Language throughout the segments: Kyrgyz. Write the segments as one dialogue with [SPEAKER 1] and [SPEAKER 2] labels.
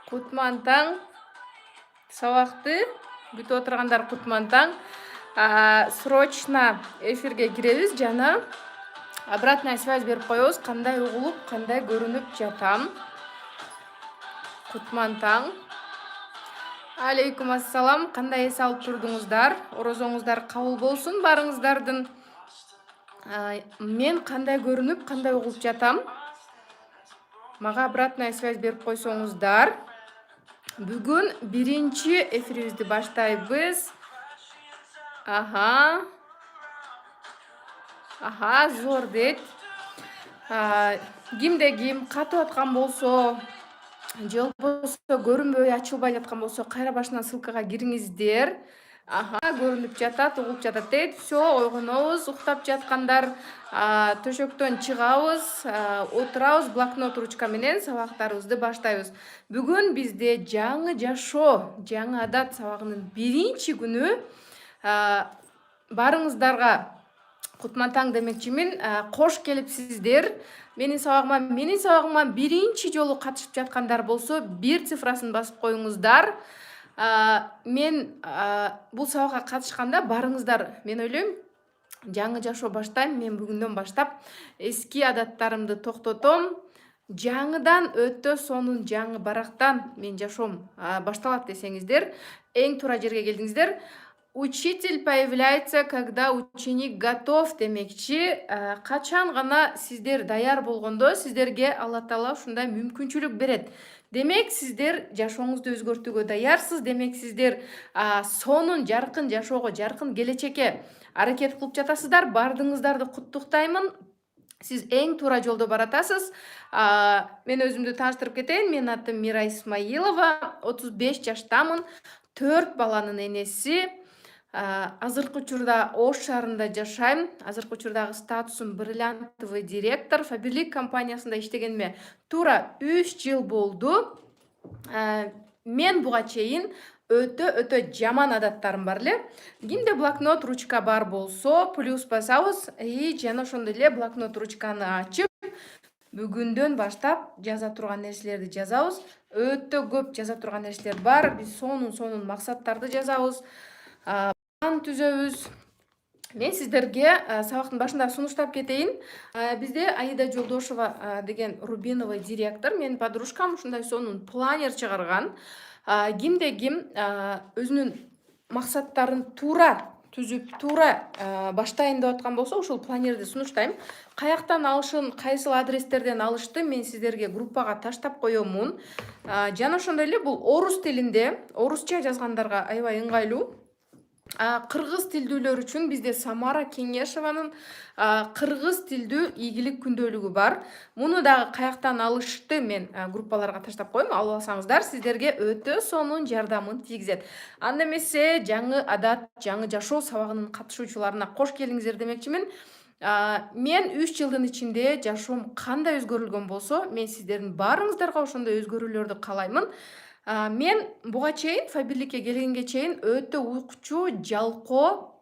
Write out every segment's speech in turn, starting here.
[SPEAKER 1] Кутман таң, сабақты күтіп отырғандар Кутман таң. Срочно эфирге киребиз жана обратная связь берип коебуз. Кандай угулуп, кандай көрүнүп жатам. Кутман таң. Алейкум ассалам. Кандай эс алып турдуңуздар? Орозоңуздар кабыл болсун барыңыздардын. Мен кандай көрүнүп, кандай угулуп жатам? Мага обратная связь берип койсоңуздар. Бүгүн биринчи эфирибизди баштайбыз. Аха, зор дейт. Кимде ким катып аткан болсо, же болбосо көрүнбөй ачылбай жаткан болсо, кайра башынан ссылкага кириңиздер. Көрүнүп жатат, угулуп жатат дейт. Все, ойгонобуз, уктап жаткандар төшөктөн чыгабыз, отурабыз, блокнот ручка менен сабактарыбызды баштайбыз. Бүгүн бизде жаңы жашоо, жаңы адат сабагынын биринчи күнү. Барыңыздарга Кутман таң демекчимин. Кош келипсиздер. Менин сабагыма биринчи жолу катышып жаткандар болсо, 1 цифрасын басып коюңуздар. Мен бул сабакка катышканда барыңыздар, мен ойлойм, жаңы жашоо баштайм. Мен бүгүндөн баштап эски адаттарымды токтотом. Жаңыдан өтө сонун жаңы барактан мен жашоом башталат десеңиздер, эң туура жерге келдиңиздер. Учитель появляется, когда ученик готов демекчи. Качан гана сиздер даяр болгондо, сиздерге Алла Таала ушундай мүмкүнчүлүк берет. Демек, сиздер жашооңузду өзгөртүүгө даярсыз. Демек, сиздер сонун жаркын жашоого, жаркын келечекке аракет кылып жатасыздар. Бардыңыздарды куттуктаймын. Сиз эң туура жолдо баратасыз. Мен өзүмдү тааныштырып кетейин. Менин атым Мира Исмаилова, 35 жаштамын. 4 баланын энеси. Азыркы учурда Ош шаарында жашайм. Азыркы учурдагы статусум бриллиантовый директор. Фаберлик компаниясында иштегениме туура 3 жыл болду. Мен буга чейин өтө жаман адаттарым бар эле. Кимде блокнот ручка бар болсо, плюс басабыз, жана ошондой эле блокнот ручканы ачып, бүгүндөн баштап жаза турган нерселерди жазабыз. Өтө көп жаза турган нерселер бар. Биз сонун максаттарды жазабыз. Түзөбүз. Мен сиздерге сабактын башында сунуштап кетейин. Бизде Аида Жолдошева деген Рубиновый директор, менин подружкам, ушундай сонун планер чыгарган. Кимде ким өзүнүн максаттарын туура түзүп, туура баштайын деп аткан болсо, ушул планерди сунуштайм. Каяктан алышын, кайсыл адрестерден алышты мен сиздерге группага таштап коёмун. Жана ошондой эле бул орус тилинде, орусча жазгандарга аябай ыңгайлуу. Кыргыз тилдүүлөр үчүн бизде Самара Кеңешеванын кыргыз тилдүү ийгилик күндөлүгү бар. Муну дагы каяктан алышты мен группаларга таштап коем. Алып алсаңыздар, сиздерге өтө сонун жардамын тийгизет. Анда эмесе жаңы адат, жаңы жашоо сабагынын катышуучуларына кош келиңиздер демекчимин. Мен 3 жылдын ичинде жашоом кандай өзгөрүлгөн болсо, мен сиздердин баарыңыздарга ошондой өзгөрүүлөрдү каалаймын. Мен буга чейин, Фаберликке келгенге чейин өтө уйкучу, жалкоо,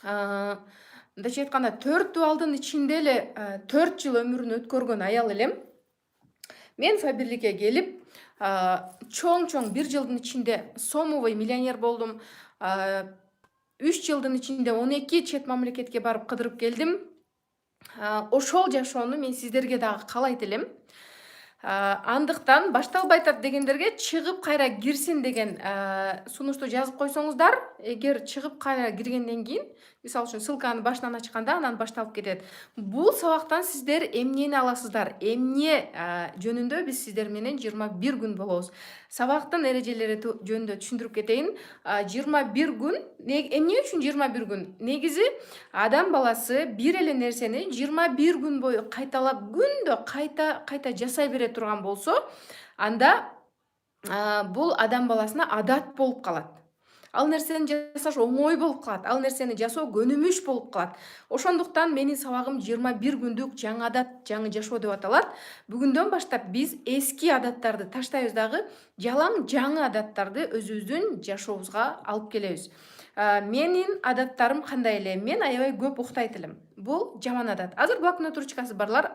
[SPEAKER 1] мындайча айтканда 4 балдын ичинде эле 4 жыл өмүрүн өткөргөн аял элем. Мен Фаберликке келип, чоң 1 жылдын ичинде сомовой миллионер болдум. 3 жылдын ичинде 12 чет мамлекетке барып кыдырып келдим. Ошол жашоону мен сиздерге дагы каалайт элем. Андыктан башталбай атат дегендерге чыгып кайра кирсин деген сунушту жазып койсоңуздар, эгер чыгып кайра киргенден кийин, мисалы үчүн ссылканы башынан ачканда анан башталып кетет. Бул сабактан сиздер эмнени аласыздар? Эмне жөнүндө биз сиздер менен 21 күн болобуз. Сабактын эрежелери жөнүндө түшүндүрүп кетейин. 21 күн, эмне үчүн 21 күн? Негизи адам баласы бир эле нерсени 21 күн бою кайталап, күндө кайта жасай бере турган болсо, анда бул адам баласына адат болуп калат. Ал нерсени жасаш оңой болуп калат. Ал нерсени жасоо көнүмүш болуп калат. Ошондуктан менин сабагым 21 күндүк жаңы адат, жаңы жашоо деп аталат. Бүгүндөн баштап биз эски адаттарды таштайбыз дагы, жалаң жаңы адаттарды өзүбүздүн жашообузга алып келебиз. Менин адаттарым кандай эле? Мен аябай көп уктайт элем. бул жаман адат. Азыр блокнот ручкасы барлар,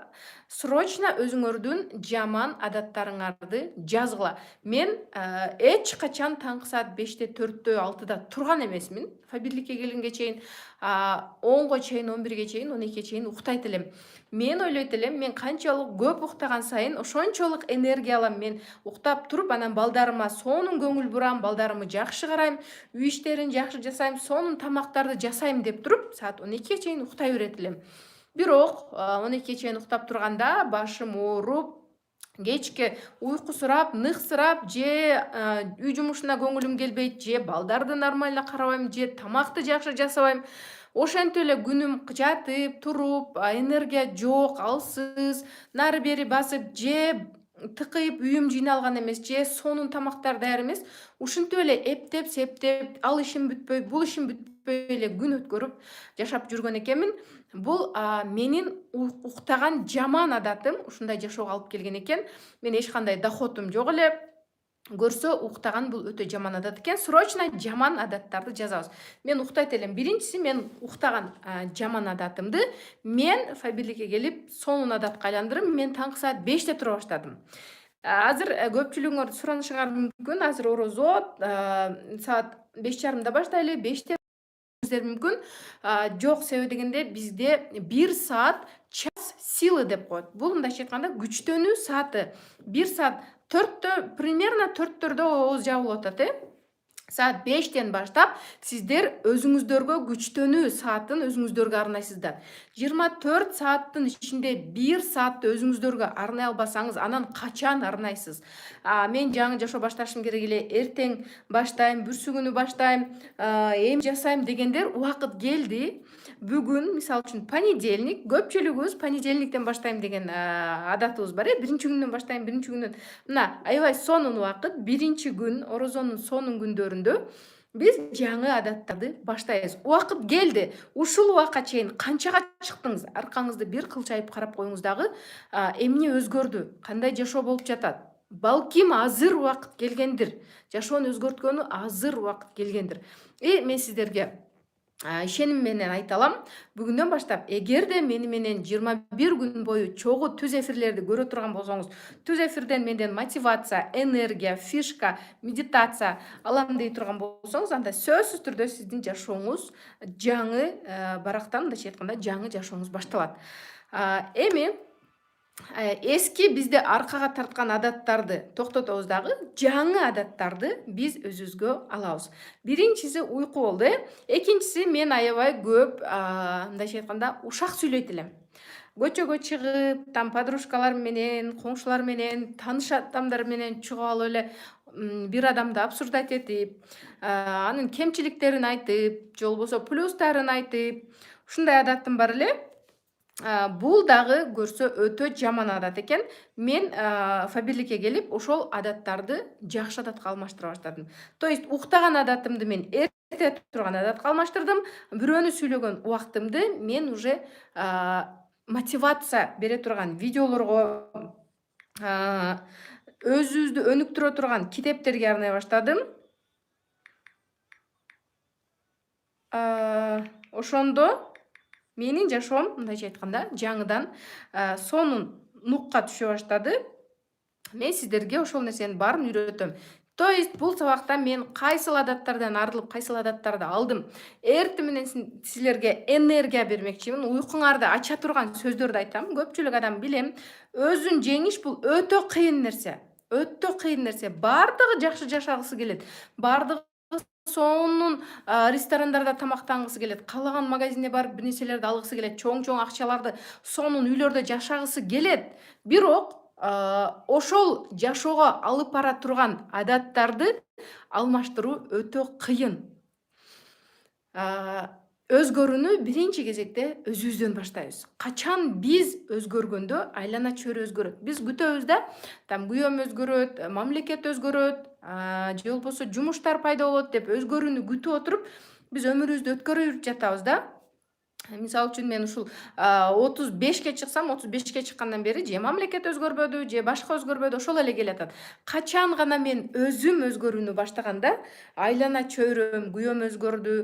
[SPEAKER 1] срочно өзүңөрдүн жаман адаттарыңарды жазгыла. Мен эч качан таңкы саат 5-те, 4-тө, 6-да турган эмесмин. Фабирликке келгенге чейин 10го чейин, 11ге чейин, 12ге чейин уктайт элем. Мен ойлойт элем, мен канчалык көп уктаган сайын ошончолук энергия алам. Мен уктап туруп, анан балдарыма сонун көңүл бурам, балдарымы жакшы карайм, үй иштерин жакшы жасайм, сонун тамактарды жасайм деп туруп, саат 12ге чейин уктай берет элем. Бирок 12ге чейин уктап турганда башым ооруп, кечке уйкусурап, ныксырап, же үй жумушуна көңүлүм келбейт, же балдарды нормально карабайм, же тамакты жакшы жасабайм. Ошентип эле күнүм жатып, туруп, энергия жок, алсыз, нары бери басып, же тыкайып үйүм жыйналган эмес, же сонун тамактар даяр эмес. Ушинтип эле эптеп, септеп, ал ишим бүтпөй, бул ишим бүтпөй эле күн өткөрүп жашап жүргөн экенмин. Бул менин уктаган жаман адатым ушундай жашоого алып келген экен. Мен эч кандай доходум жок эле. Көрсө уктаган бул өтө жаман адат экен. Срочно жаман адаттарды жазабыз. Мен уктайт элем. Биринчиси, мен уктаган жаман адатымды мен фабирликке келип сонун адатка айландырып, мен таңкы саат 5-те тура баштадым. Азыр көпчүлүгүңөр суранышыңар мүмкүн. Азыр орозо саат 5:30да баштайлы, 5-те мүмкүн. Жок, себеби дегенде бизде 1 саат час силы деп коет. Бул мындайча айтканда күчтөнүү сааты. 1 саат 4-тө, примерно 4-төрдө ооз жабылып атат, Саат 5-тен баштап сиздер өзүңүздөргө күчтөнүү саатын өзүңүздөргө арнайсыздар. 24 сааттын ичинде 1 саатты өзүңүздөргө арнай албасаңыз, анан качан арнайсыз? Мен жаңы жашоо башташым керек эле, эртең баштайм, бүрсүгүнү баштайм, эм жасайм дегендер убакыт келди. Бүгүн, мисалы үчүн, понедельник, көпчүлүгүбүз понедельниктен баштайм деген адатыбыз бар. Биринчи күндөн баштайм, биринчи күндөн. Мына, аябай сонун убакыт, биринчи күн, орозонун сонун күндөрүндө биз жаңы адаттарды баштайбыз. Убакыт келди. Ушул убакка чейин канчага чыктыңыз? Аркаңызды бир кылчайып карап коюңуз дагы, эмне өзгөрдү? Кандай жашоо болуп жатат? Балким азыр убакыт келгендир. Жашоону өзгөрткөнү азыр убакыт келгендир. Мен сиздерге ишеним менен айта алам. Бүгүндөн баштап, эгерде мени менен 21 күн бою чогуу түз эфирлерди көрө турган болсоңуз, түз эфирден менден мотивация, энергия, фишка, медитация алам дей турган болсоңуз, анда сөзсүз түрдө сиздин жашооңуз жаңы барактан, мындайча айтканда, жаңы жашооңуз башталат. Эми эски бизди аркага тарткан адаттарды токтотобуз дагы, жаңы адаттарды биз өзүбүзгө алабыз. Биринчиси уйку болду. Экинчиси, мен аябай көп, мындайча айтканда, ушак сүйлөйт элем. Көчөгө чыгып, там подружкалар менен, коңшулар менен, тааныш адамдар менен чыгып алып эле бир адамды обсуждать этип, анын кемчиликтерин айтып, же болбосо плюстарын айтып, ушундай адатым бар эле. Бул дагы көрсө өтө жаман адат экен. Мен фабирликке келип, ошол адаттарды жакшы адатка алмаштыра баштадым. То есть уктаган адатымды мен эрте турган адатка алмаштырдым. Бирөөнү сүйлөгөн убактымды мен уже мотивация бере турган видеолорго, өзүбүздү өнүктүрө турган китептерге арнай баштадым. Ошондо менин жашоом, мындайча айтканда, жаңыдан сонун нукка түшө баштады. Мен сиздерге ошол нерсенин баарын үйрөтөм. То есть бул сабакта мен кайсыл адаттардан арылып, кайсыл адаттарды алдым, эртең менен силерге энергия бермекчимин, уйкуңарды ача турган сөздөрдү айтам. Көпчүлүк адам билем, өзүн жеңиш бул өтө кыйын нерсе. Өтө кыйын нерсе. Бардыгы жакшы жашагысы келет. Бардыгы сонун ресторандарда тамактангысы келет, каалаган магазинде барып бир нерселерди алгысы келет, чоң-чоң акчаларды сонун үйлөрдө жашагысы келет. Бирок ошол жашоого алып бара турган адаттарды алмаштыруу өтө кыйын. Өзгөрүүнү биринчи кезекте өзүбүздөн баштайбыз. Качан биз өзгөргөндө айлана чөйрө өзгөрөт. Биз күтөбүз да, там күйөөм өзгөрөт, мамлекет өзгөрөт, же болбосо жумуштар пайда болот деп өзгөрүүнү күтүп отуруп, биз өмүрүбүздү өткөрүп жатабыз да. Мисалы үчүн мен ушул 35ке чыксам, 35ке чыккандан бери же мамлекет өзгөрбөдү, же башка өзгөрбөдү, ошол эле келатат. Качан гана мен өзүм өзгөрүүнү баштаганда, айлана чөйрөм, күйөөм өзгөрдү,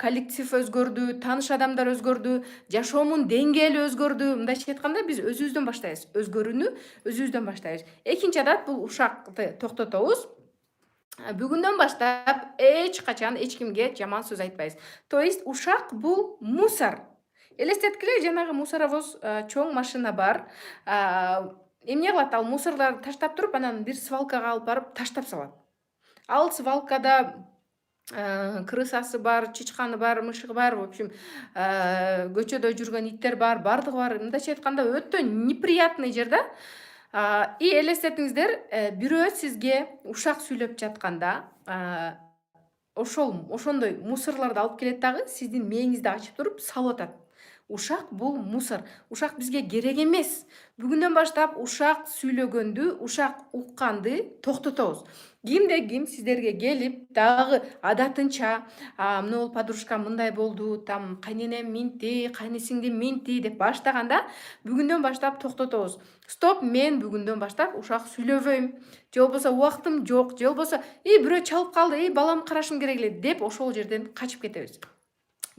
[SPEAKER 1] коллектив өзгөрдү, тааныш адамдар өзгөрдү, жашоомдун деңгээли өзгөрдү. Мындайча айтканда, биз өзүбүздөн баштайбыз. Өзгөрүүнү өзүбүздөн баштайбыз. Экинчи адат бул ушакты токтотобуз. Бүгүндөн баштап эч качан эч кимге жаман сөз айтпайбыз. То есть ушак бул мусор. Элестеткиле, жанагы мусоровоз чоң машина бар. Эмне кылат? Ал мусорларды таштап туруп, анан бир свалкага алып барып таштап салат. Ал свалкада крысасы бар, чычканы бар, мышыгы бар, в общем, көчөдө жүргөн иттер бар, бардыгы бар. Мындайча айтканда, өтө неприятный жер да. И элестетиңиздер, бирөө сизге ушак сүйлөп жатканда, ошондой мусорларды алып келет дагы сиздин мээңизди ачып туруп салып атат. Ушак бул мусор. Ушак бизге керек эмес. Бүгүндөн баштап ушак сүйлөгөндү, ушак укканды токтотобуз. Кимде ким сиздерге келип, дагы адатынча, могул подружкам мындай болду, там кайненем минти, кайнесиңдим минти деп баштаганда, бүгүндөн баштап токтотобуз. Стоп, мен бүгүндөн баштап ушак сүйлөбөйм. Же болбосо убактым жок, же болбосо бирөө чалып калды, балам карашым керек эле деп ошол жерден качып кетебиз.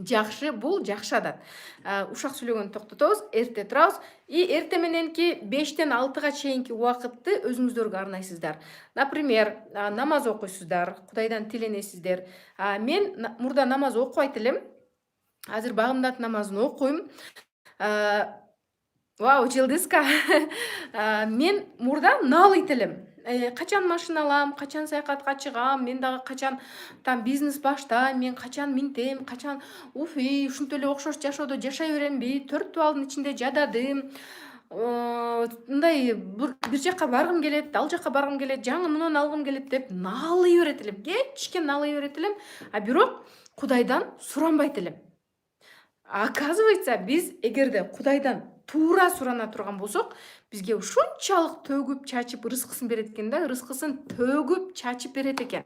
[SPEAKER 1] Жакшы, бул жакшы адат. Ушак сүйлөгөндү токтотобуз, эрте турабыз. И эрте мененки 5тен 6га чейинки убакытты өзүңүздөргө арнайсыздар. Например, намаз окуйсуздар, Кудайдан тиленесиздер. Мен мурда намаз окубайт элем. Азыр багымдат намазын окуйм. Вау, Жылдызка. Мен мурда налыйт элем. Качан машина алам, качан саякатка чыгам, мен дагы качан там бизнес баштайм, мен качан минтем, качан ушинтип эле окшош жашоодо жашай беремби, 4 балдын ичинде жададым. Мындай бир жака баргым келет, ал жака баргым келет, жаңы мунун алгым келет деп налый берет элем. Кечке налый берет элем, бирок Кудайдан суранбайт элем. Оказывается, биз эгерде Кудайдан туура сурана турган болсок, бизге ушунчалык төгүп чачып рызкысын берет экен да, рызкысын төгүп чачып берет экен.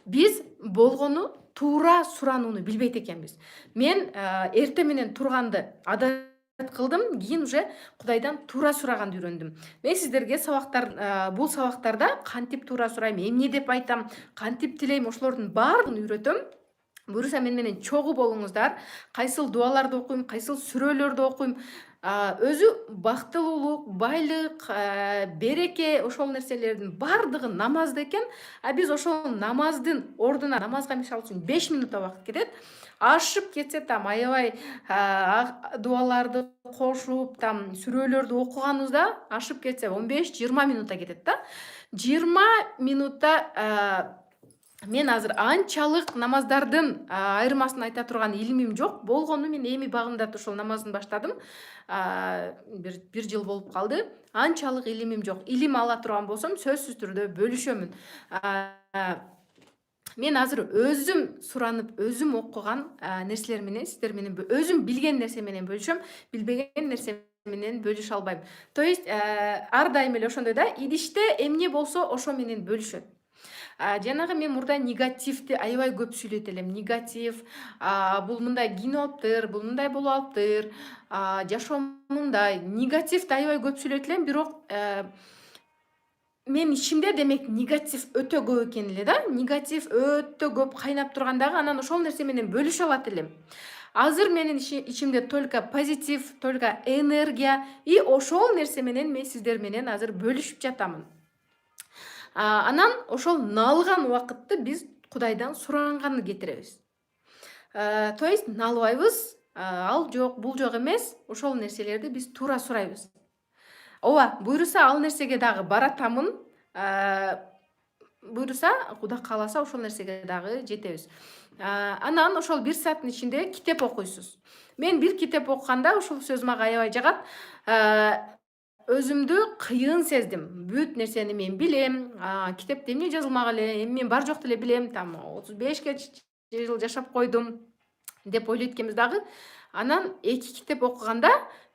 [SPEAKER 1] Биз болгону туура суранууну билбейт экенбиз. Мен эрте менен турганды адат кылдым, кийин уже Кудайдан туура сураганды үйрөндүм. Мен сиздерге бул сабактарда кантип туура сурайм, эмне деп айтам, кантип тилейм, ошолордун баардыгын үйрөтөм. Буюрса мен менен чогуу болуңуздар. Кайсыл дуаларды окуйм, кайсыл сүрөлөрдү окуйм. Өзү бактылуулук, байлык, береке, ошол нерселердин баардыгы намазда экен. Биз ошол намаздын ордуна, намазга мисалы үчүн 5 минутта убакыт кетет. Ашып кетсе, там аябай дуаларды кошуп, там сүрөлөрдү окуганыбызда ашып кетсе 15-20 минутта кетет да. 20 минутта мен азыр анчалык намаздардын айырмасын айта турган илимим жок. Болгону мен эми багымдат ошол намазын баштадым. Бир жыл болуп калды. Анчалык илимим жок. Илим ала турган болсом, сөзсүз түрдө бөлүшөмүн. Мен азыр өзүм суранып, өзүм окуган нерселер менен сиздер менен өзүм билген нерсе менен бөлүшөм, билбеген нерсе менен бөлүшө албайм. То есть ар дайым эле ошондой да, идиште эмне болсо ошо менен бөлүшөт. Жанагы мен мурда негативди аябай көп сүйлөйт элем. Негатив, бул мындай кийинип алыптыр, бул мындай болуп алыптыр, жашоом мындай. Негативди аябай көп сүйлөйт элем, бирок мен ичимде демек негатив өтө көп экен эле да. Негатив өтө көп кайнап тургандагы, анан ошол нерсе менен бөлүшө алат элем. Азыр менин ичимде только позитив, только энергия, и ошол нерсе менен мен сиздер менен азыр бөлүшүп жатамын. Анан ошол налган убакытты биз Кудайдан суранганды кетиребиз. То есть налбайбыз, ал жок, бул жок эмес, ошол нерселерди биз туура сурайбыз. Ооба, буйруса ал нерсеге дагы баратамын. Буйруса, Кудай кааласа ошол нерсеге дагы жетебиз. Анан ошол 1 сааттын ичинде китеп окуйсуз. Мен бир китеп окуганда ошол сөз мага аябай жагат. Өзүмдү кыйын сездим. Бүт нерсени мен билем. Китепте эмне жазылмак эле, эми мен бар жокту эле билем. Там 35ке жыл жашап койдум деп ойлойт экенбиз дагы. Анан 2 китеп окуганда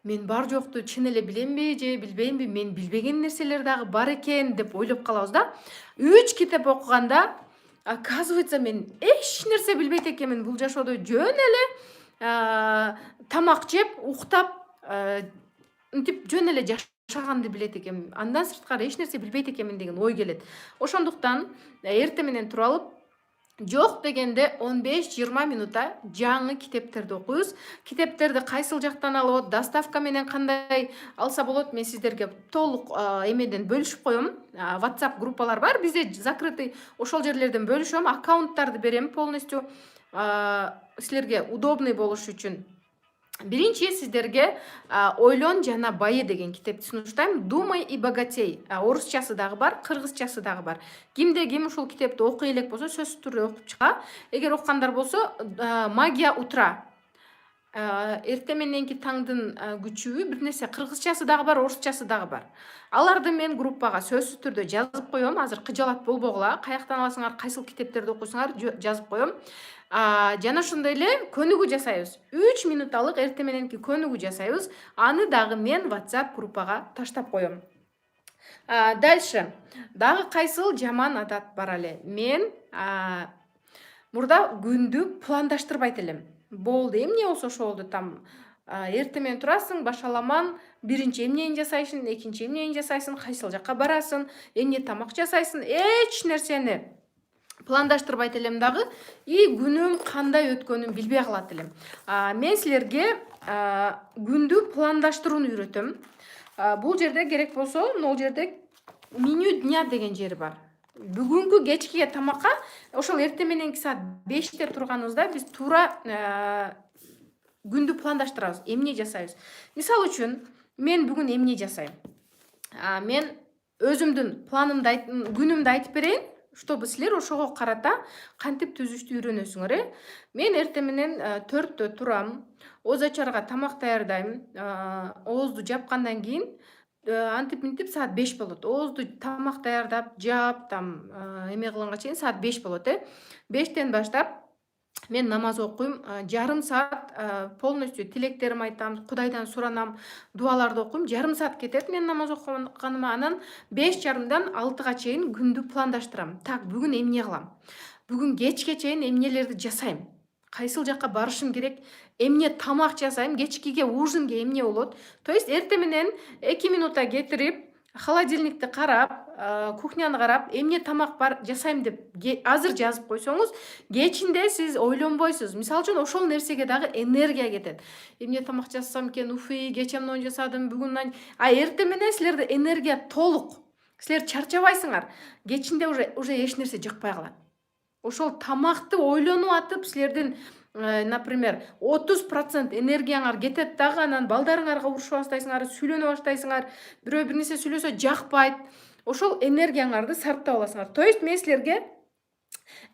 [SPEAKER 1] мен бар жокту чын эле билемби же билбеймби, мен билбеген нерселер дагы бар экен деп ойлоп калабыз да. 3 китеп окуганда Оказывается, мен эч нерсе билбейт экенмин. Бул жашоодо жөн эле тамак жеп, уктап, мынтип жөн эле жашаганды билет экенмин. Андан сырткары эч нерсе билбейт экенмин деген ой келет. Ошондуктан эртең менен туруп алып, жок дегенде 15-20 минутта жаңы китептерди окуйбуз. Китептерди кайсыл жактан алып, доставка менен кандай алса болот, мен сиздерге толук эмеден бөлүшүп коем. WhatsApp группалар бар, бизде закрытый, ошол жерлерден бөлүшөм, аккаунттарды берем полностью силерге удобный болуш үчүн. Биринчи сиздерге «Ойлон жана байы» деген китепти сунуштайм. «Думай и богатей». Орусчасы дагы бар, кыргызчасы дагы бар. Кимде ким ушул китепти окуй элек болсо, сөзсүз түрдө окуп чыга. Эгер окугандар болсо, «Магия утра». Эртең мененки таңдын күчүбү, бир нерсе кыргызчасы дагы бар, орусчасы дагы бар. Аларды мен группага сөзсүз түрдө жазып коем. Азыр кыжалат болбогула. Каяктан аласыңар, кайсыл китептерди окуйсуңар, жазып коем. Жана ошондой эле көнүгүү жасайбыз. 3 минуталык эртең мененки көнүгүү жасайбыз. Аны дагы мен WhatsApp группага таштап коем. Дальше дагы кайсыл жаман адат бар эле. Мен мурда күндү пландаштырбайт элем. Болду, эмне болсо ошо болду. Там эртең менен турасың, башаламан, биринчи эмнени жасайсың, экинчи эмнени жасайсың, кайсыл жакка барасың, эмне тамак жасайсың, эч нерсени пландаштырбайт элем дагы, и күнүм кандай өткөнүн билбей калат элем. Мен силерге күндү пландаштырууну үйрөтөм. Бул жерде керек болсо, могул жерде меню дня деген жери бар. Бүгүнкү кечкиге тамакка ошол эртең мененки саат 5-те турганыбызда биз туура күндү пландаштырабыз, эмне жасайбыз. Мисалы үчүн, мен бүгүн эмне жасайм? Мен өзүмдүн планымды күнүмдү айтып берейин, чтобы силер ошого карата кантип түзүштү үйрөнөсүңөр. Мен эртең менен 4-тө турам, Оозу ачарга тамак даярдайм. Оозду жапкандан кийин антип мынтип саат 5 болот. Оозду тамак даярдап, жаап, там эме кылганга чейин саат 5 болот. 5-тен баштап мен намаз окуйм. Жарым саат полностью тилектеримди айтам, Кудайдан суранам, дуаларды окуйм. Жарым саат кетет мен намаз окуганыма. Анан 5:30-дан 6-га чейин күндү пландаштырам. Так, бүгүн эмне кылам? Бүгүн кечке чейин эмнелерди жасайм? Кайсыл жакка барышым керек? Эмне тамак жасайм? Кечкиге ужинге эмне болот? То есть эртең менен 2 минутта кетирип, холодильникти карап, кухняны карап, эмне тамак бар жасайм деп азыр жазып койсоңуз, кечинде сиз ойлонбойсуз. Мисалы үчүн ошол нерсеге дагы энергия кетет. Эмне тамак жасасам экен, уфуй, кече муну жасадым, бүгүн. Эртең менен силерде энергия толук. Силер чарчабайсыңар. Кечинде уже эч нерсе жакпай калат. Ошол тамакты ойлонуп атып, силердин например 30% энергияңар кетет дагы, анан балдарыңарга урушуп баштайсыңар, сүйлөнө баштайсыңар, бирөө бир нерсе сүйлөсө жакпайт. Ошол энергияңарды сарптап аласыңар. То есть мен силерге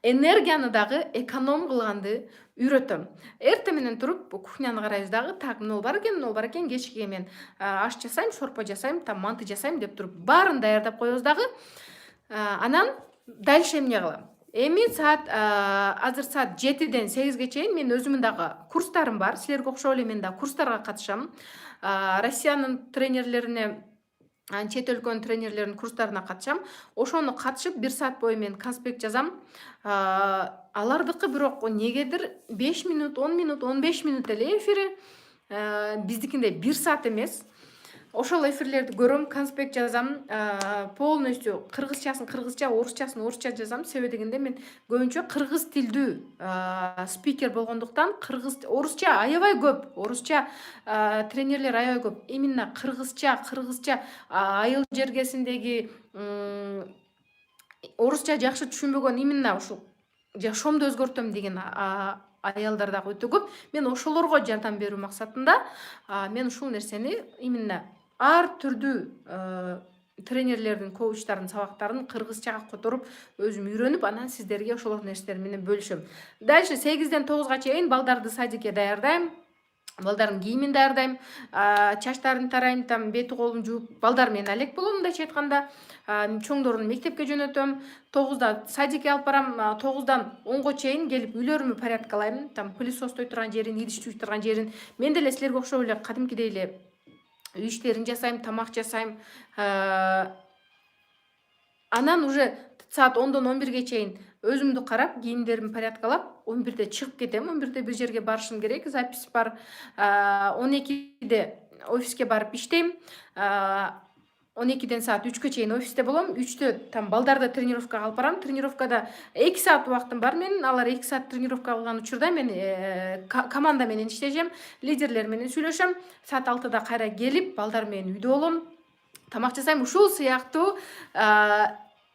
[SPEAKER 1] энергияны дагы эконом кылганды үйрөтөм. Эртең менен туруп кухняны карайбыз дагы, так, мынау бар экен, кечкиге мен аш жасайм, шорпо жасайм, там манты жасайм деп туруп баарын даярдап коебуз дагы. Анан дальше эмне кылам? Эми азыр саат 7-ден 8-ге чейин мен өзүмдүн дагы курстарым бар. Силерге окшоп эле мен дагы курстарга катышам. Россиянын тренерлерине, чет өлкөнүн тренерлеринин курстарына катышам. Ошону катышып 1 саат бою мен конспект жазам. Алардыкы бирок негедир 5 минут, 10 минут, 15 минут эле эфири. Биздикиндей 1 саат эмес. Ошол эфирлерди көрөм, конспект жазам, полностью кыргызчасын кыргызча, орусчасын орусча жазам. Себеби дегенде мен көбүнчө кыргыз тилдүү спикер болгондуктан, орусча аябай көп, орусча тренерлер аябай көп. Именно кыргызча айыл жергесиндеги орусча жакшы түшүнбөгөн, именно ушул жашоомду өзгөртөм деген аялдар дагы өтө көп. Мен ошолорго жардам берүү максатында мен ушул нерсени именно ар түрдүү тренерлердин, коучтардын сабактарын кыргызчага которуп, өзүм үйрөнүп, анан сиздерге ошол нерселер менен бөлүшөм. Дальше 8-ден 9-га чейин балдарды садикке даярдайм. Балдардын кийимин даярдайм, чачтарын тарайм, там бети колун жууп, балдар менен алек болом, мындайча айтканда. Чоңдорун мектепке жөнөтөм. 9-да садикке алып барам, 9-дан 10-го чейин келип үйлөрүмү порядкалайм. Там пылесостой турган жерин, идиш жууп турган жерин. Мен деле силерге окшоп эле кадимкидей эле үй иштерин жасайм, тамак жасайм. Анан уже саат 10-дон 11-ге чейин өзүмдү карап, кийимдеримди порядкалап, 11-де чыгып кетем. 11-де бир жерге барышым керек, запись бар. 12-де офиске барып иштейм. 12-ден саат 3-кө чейин офисте болом. 3-тө там балдарды тренировкага алып барам. Тренировкада 2 саат убактым бар менин. Алар 2 саат тренировка кылган учурда мен команда менен иштешем, лидерлер менен сүйлөшөм. Саат 6-да кайра келип, балдар менен үйдө болом. Тамак жасайм. Ушул сыяктуу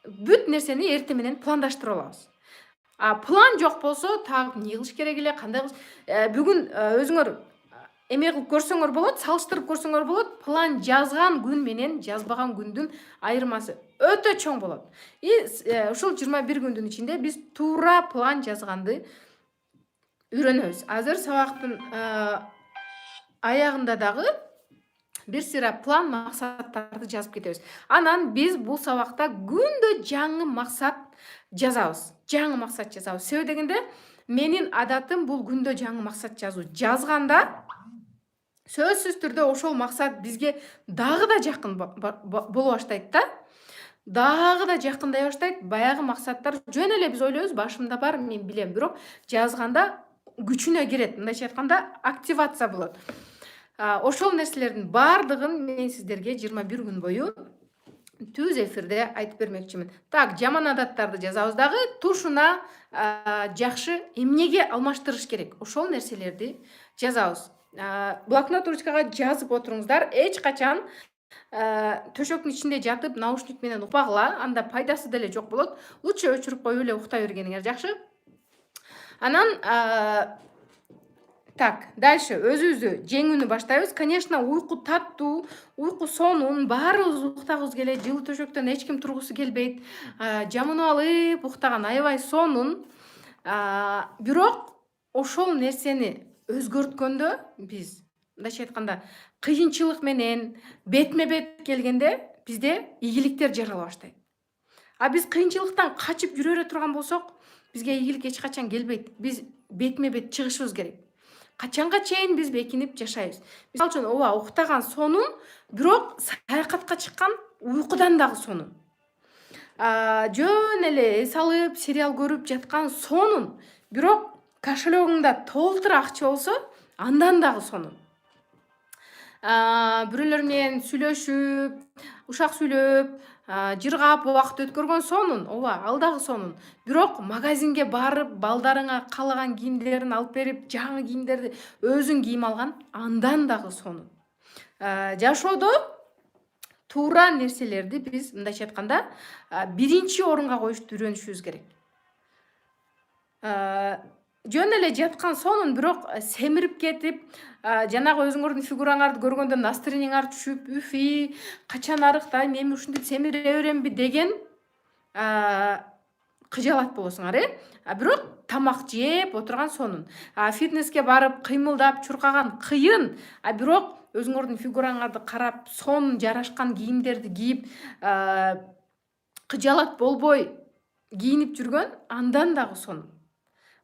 [SPEAKER 1] бүт нерсени эртең менен пландаштырып алабыз. План жок болсо, так эмне кылыш керек эле, кандай бүгүн өзүңөр эме кылып көрсөңөр болот, салыштырып көрсөңөр болот. План жазган күн менен жазбаган күндүн айырмасы өтө чоң болот. Ушул 21 күндүн ичинде биз туура план жазганды үйрөнөбүз. Азыр сабактын аягында дагы бир сыйра план, максаттарды жазып кетебиз. Анан биз бул сабакта күндө жаңы максат жазабыз. Жаңы максат жазабыз. Себеби дегенде, менин адатым бул күндө жаңы максат жазуу. Жазганда сөзсүз түрдө ошол максат бизге дагы да жакын боло баштайт да. Дагы да жакындай баштайт. Баягы максаттар жөн эле биз ойлойбуз, башымда бар, мен билем, бирок жазганда күчүнө кирет. Мындайча айтканда, активация болот. Ошол нерселердин бардыгын мен сиздерге 21 күн бою түз эфирде айтып бермекчимин. Так, жаман адаттарды жазабыз дагы, тушуна жакшы эмнеге алмаштырыш керек. Ошол нерселерди жазабыз. Блокнот ручкага жазып отуруңуздар. Эч качан төшөктүн ичинде жатып наушник менен укпагыла, анда пайдасы деле жок болот. Лучше өчүрүп коюп эле уктай бергениңер жакшы. Анан так, дальше өзүбүздү жеңүүнү баштайбыз. Конечно, уйку таттуу, уйку сонун, баарыбыз уктагыбыз келет, жылы төшөктөн эч ким тургусу келбейт. Жамынып алып уктаган аябай сонун. Бирок ошол нерсени өзгөрткөндө биз, мындайча айтканда, кыйынчылык менен бетме-бет келгенде бизде ийгиликтер жарала баштайт. Биз кыйынчылыктан качып жүрө турган болсок, бизге ийгилик эч качан келбейт. Биз бетме-бет чыгышыбыз керек. Качанга чейин биз бекинип жашайбыз. Мисалы үчүн, уктаган сонун, бирок саякатка чыккан уйкудан дагы сонун. Жөн эле эс алып, сериал көрүп жаткан сонун, бирок кошелегиңда толтура акча болсо, андан дагы сонун. Бирөөлөр менен сүйлөшүп, ушак сүйлөп, жыргап убакыт өткөргөн сонун, ал дагы сонун. Бирок магазинге барып, балдарыңа каалаган кийимдерин алып берип, жаңы кийимдерди өзүң кийим алган, андан дагы сонун. Жашоодо туура нерселерди биз, мындайча айтканда, биринчи орунга коюшту үйрөнүшүбүз керек. Жөн эле жаткан сонун, бирок семирип кетип, жанагы өзүңөрдүн фигураңарды көргөндө настроениеңар түшүп, үфи, качан арыктайм, эми ушинтип семире беремби деген кыжалат болосуңар, бирок тамак жеп отурган сонун. Фитнеске барып, кыймылдап, чуркаган кыйын, бирок өзүңөрдүн фигураңарды карап, сонун жарашкан кийимдерди кийип, кыжалат болбой кийинип жүргөн, андан дагы сонун.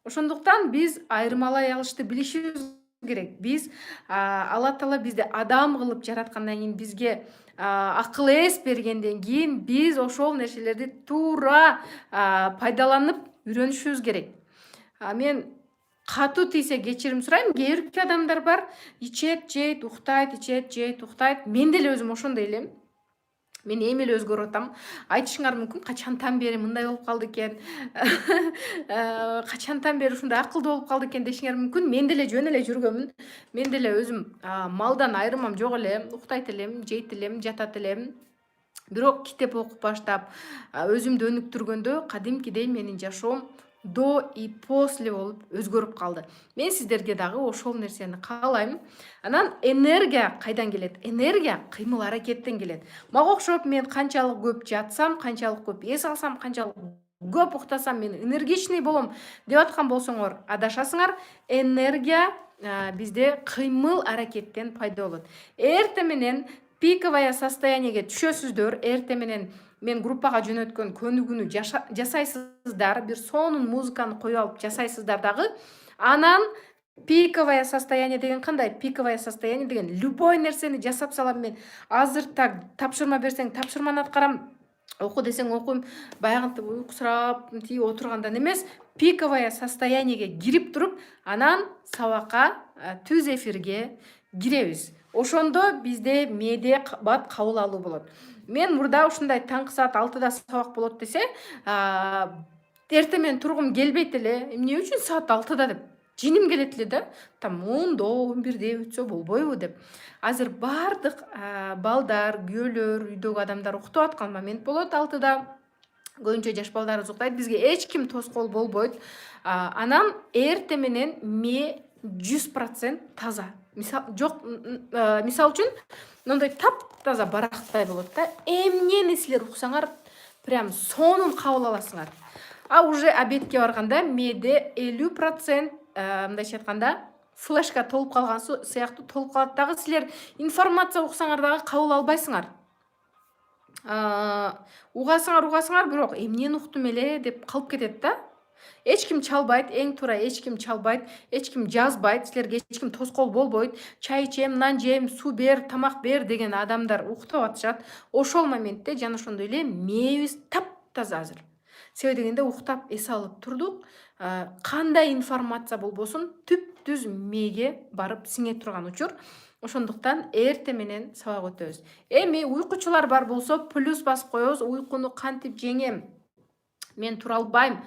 [SPEAKER 1] Ошондуктан биз айырмалай алышты билишибиз керек. Биз Алла Таала бизди адам кылып жараткандан кийин, бизге акыл эс бергенден кийин, биз ошол нерселерди туура пайдаланып үйрөнүшүбүз керек. Мен катуу тийсе кечирим сурайм. Кээ бирки адамдар бар, ичет, жейт, уктайт, ичет, жейт, уктайт. Мен деле өзүм ошондой элем. Мен эми эле өзгөрүп атам. Айтышыңар мүмкүн, качантан бери мындай болуп калды экен, качантан бери ушундай акылдуу болуп калды экен дешиңер мүмкүн. Мен деле жөн эле жүргөмүн. Мен деле өзүм малдан айырмам жок эле, уктайт элем, жейт элем, жатат элем. Бирок китеп окуп баштап, өзүмдү өнүктүргөндө кадимкидей менин жашоом до и после болуп өзгөрүп калды. Мен сиздерге дагы ошол нерсени каалайм. Анан энергия кайдан келет? Энергия кыймыл аракеттен келет. Мага окшоп, мен канчалык көп жатсам, канчалык көп эс алсам, канчалык көп уктасам, мен энергичный болом деп аткан болсоңор, адашасыңар. Энергия бизде кыймыл аракеттен пайда болот. Эртең менен пиковое состояниеге түшөсүздөр. Эртең менен мен группага жөнөткөн көнүгүүнү жасайсыздар, бир сонун музыканы коюп алып жасайсыздар дагы. Анан пиковое состояние деген кандай? Пиковое состояние деген любой нерсени жасап салам мен. Азыр так тапшырма берсең, тапшырманы аткарам. Оку десең окуйм, баягынтип уйкусурап тип отургандан эмес, пиковое состояниеге кирип туруп, анан сабакка, түз эфирге киребиз. Ошондо бизде мээде бат кабыл алуу болот. Мен мурда ушундай таңкы саат 6-да сабак болот десе, эртең менен тургум келбейт эле. Эмне үчүн саат 6-да деп? Жиним келет эле да. Там 10-до, 11-де өтсө болбойбу деп. Азыр бардык балдар, күйөөлөр, үйдөгү адамдар уктап аткан момент болот 6-да. Көбүнчө жаш балдарыбыз уктайт. Бизге эч ким тоскоол болбойт. Анан эртең менен мээ 100% таза. Мисал үчүн, мындай таптаза барактай болот да. Эмнени силер уксаңар, прям сонун кабыл аласыңар. Уже обедке барганда мээде 50%, мындайча айтканда, флешка толуп калган сыяктуу толуп калат дагы. Силер информация уксаңар дагы кабыл албайсыңар. Угасыңар, бирок эмнени уктум эле деп калып кетет да. Эч ким чалбайт, эң туура эч ким чалбайт, эч ким жазбайт, силерге эч ким тоскоол болбойт. Чай ичем, нан жейм, суу бер, тамак бер деген адамдар уктап атышат. Ошол моментте жана ошондой эле мээбиз таптаза азыр. Себеби дегенде уктап эс алып турдук. Кандай информация болбосун түп-түз мээге барып сиңе турган учур. Ошондуктан эртең менен сабак өтөбүз. Эми уйкучулар бар болсо плюс басып коебуз. Уйкуну кантип жеңем? Мен тура албайм.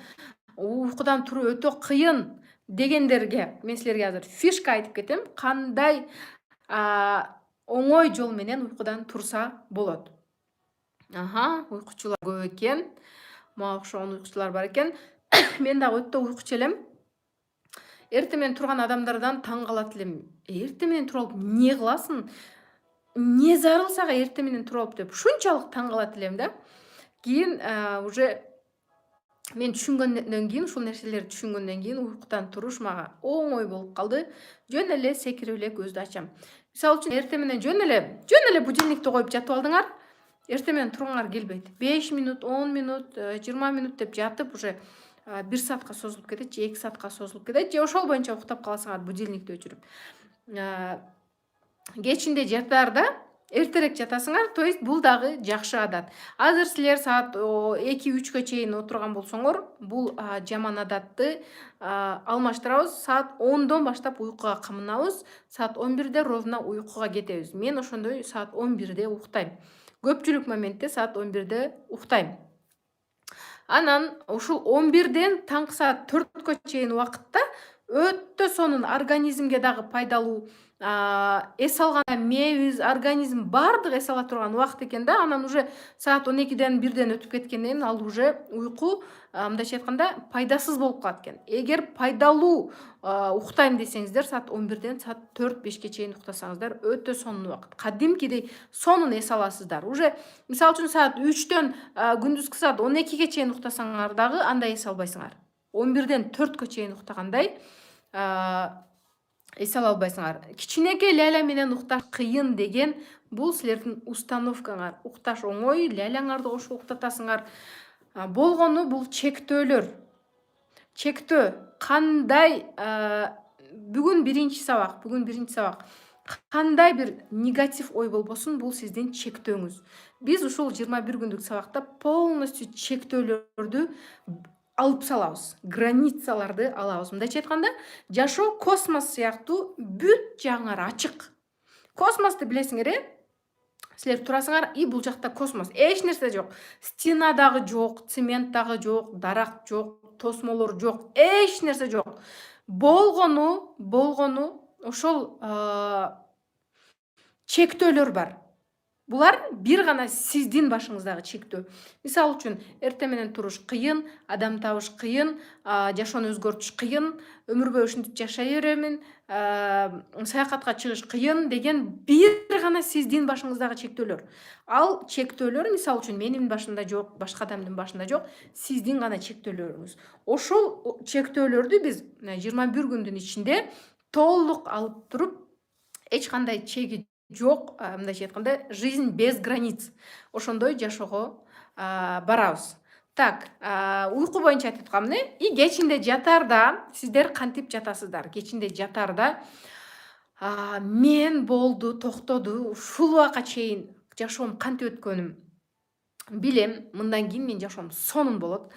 [SPEAKER 1] Уйкудан туруу өтө кыйын дегендерге мен силерге азыр фишка айтып кетем. Кандай оңой жол менен уйкудан турса болот. Уйкучулар көп экен. Мага окшогон уйкучулар бар экен. Мен дагы өтө уйкучу элем. Эртең менен турган адамдардан таң калат элем. Эртең менен туруп эмне кыласың? Эмне зарыл сага эртең менен туруп деп ушунчалык таң калат элем да. Кийин уже мен түшүнгөндөн кийин, ушул нерселерди түшүнгөндөн кийин уйкудан туруш мага оңой болуп калды. Жөн эле секирип эле көздү ачам. Мисалы үчүн эртең менен жөн эле будильникти коюп жатып алдыңар. Эртең менен тургуңар келбейт. 5 минут, 10 минут, 20 минут деп жатып уже 1 саатка созулуп кетет, же 2 саатка созулуп кетет, же ошол боюнча уктап каласыңар будильникти өчүрүп. Кечинде жатаарда эртерээк жатасыңар, то есть бул дагы жакшы адат. Азыр силер саат 2-3кө чейин отурган болсоңор, бул жаман адатты алмаштырабыз. Саат 10дон баштап уйкуга камынабыз, саат 11де ровно уйкуга кетебиз. Мен ошондой саат 11де уктайм. Көпчүлүк моментте саат 11де уктайм. Анан ушул 11ден таңкы саат 4кө чейин убакытта өтө сонун организмге дагы пайдалуу, эс алганда мээбиз, организм бардык эс ала турган убакыт экен да. Анан уже саат 12ден 1ден өтүп кеткенден ал уже уйку, мындайча айтканда, пайдасыз болуп калат экен. Эгер пайдалуу уктайм десеңиздер, саат 11ден саат 4-5ке чейин уктасаңыздар өтө сонун убакыт. Кадимкидей сонун эс аласыздар. Уже мисалы үчүн саат 3төн күндүзгү саат 12ге чейин уктасаңар дагы андай эс албайсыңар. 11ден 4кө чейин уктагандай эс ала албайсыңар. Кичинекей ляля менен укташ кыйын деген бул силердин установкаңар. Укташ оңой, лялаңарды кошуп уктатасыңар. Болгону бул чектөөлөр. Чектөө кандай бүгүн биринчи сабак. Кандай бир негатив ой болбосун, бул сиздин чектөөңүз. Биз ушул 21 күндүк сабакта полностью чектөөлөрдү алып салабыз, границаларды алабыз. Мындайча айтканда, жашоо космос сыяктуу бүт жагыңар ачык. Космосту билесиңер, силер турасыңар, и бул жакта космос. Эч нерсе жок. Стена дагы жок, цемент дагы жок, дарак жок, тосмолор жок, эч нерсе жок. Болгону ошол чектөөлөр бар. Булар бир гана сиздин башыңыздагы чектөө. Мисалы үчүн, эртең менен туруш кыйын, адам табыш кыйын, жашоону өзгөртүш кыйын, өмүр бою ушинтип жашай беремин, саякатка чыгыш кыйын деген бир гана сиздин башыңыздагы чектөөлөр. Ал чектөөлөр мисалы үчүн менин башымда жок, башка адамдын башында жок, сиздин гана чектөөлөрүңүз. Ошол чектөөлөрдү биз 21 күндүн ичинде толук алып туруп, эч кандай чеги жок, мындайча айтканда, жизнь без границ. Ошондой жашоого барабыз. Так, уйку боюнча айтып аткам, и кечинде жатаарда сиздер кантип жатасыздар? Кечинде жатаарда мен болду, токтоду, ушул убакка чейин жашоом кантип өткөнүм? билем мындан кийин менин жашоом сонун болот.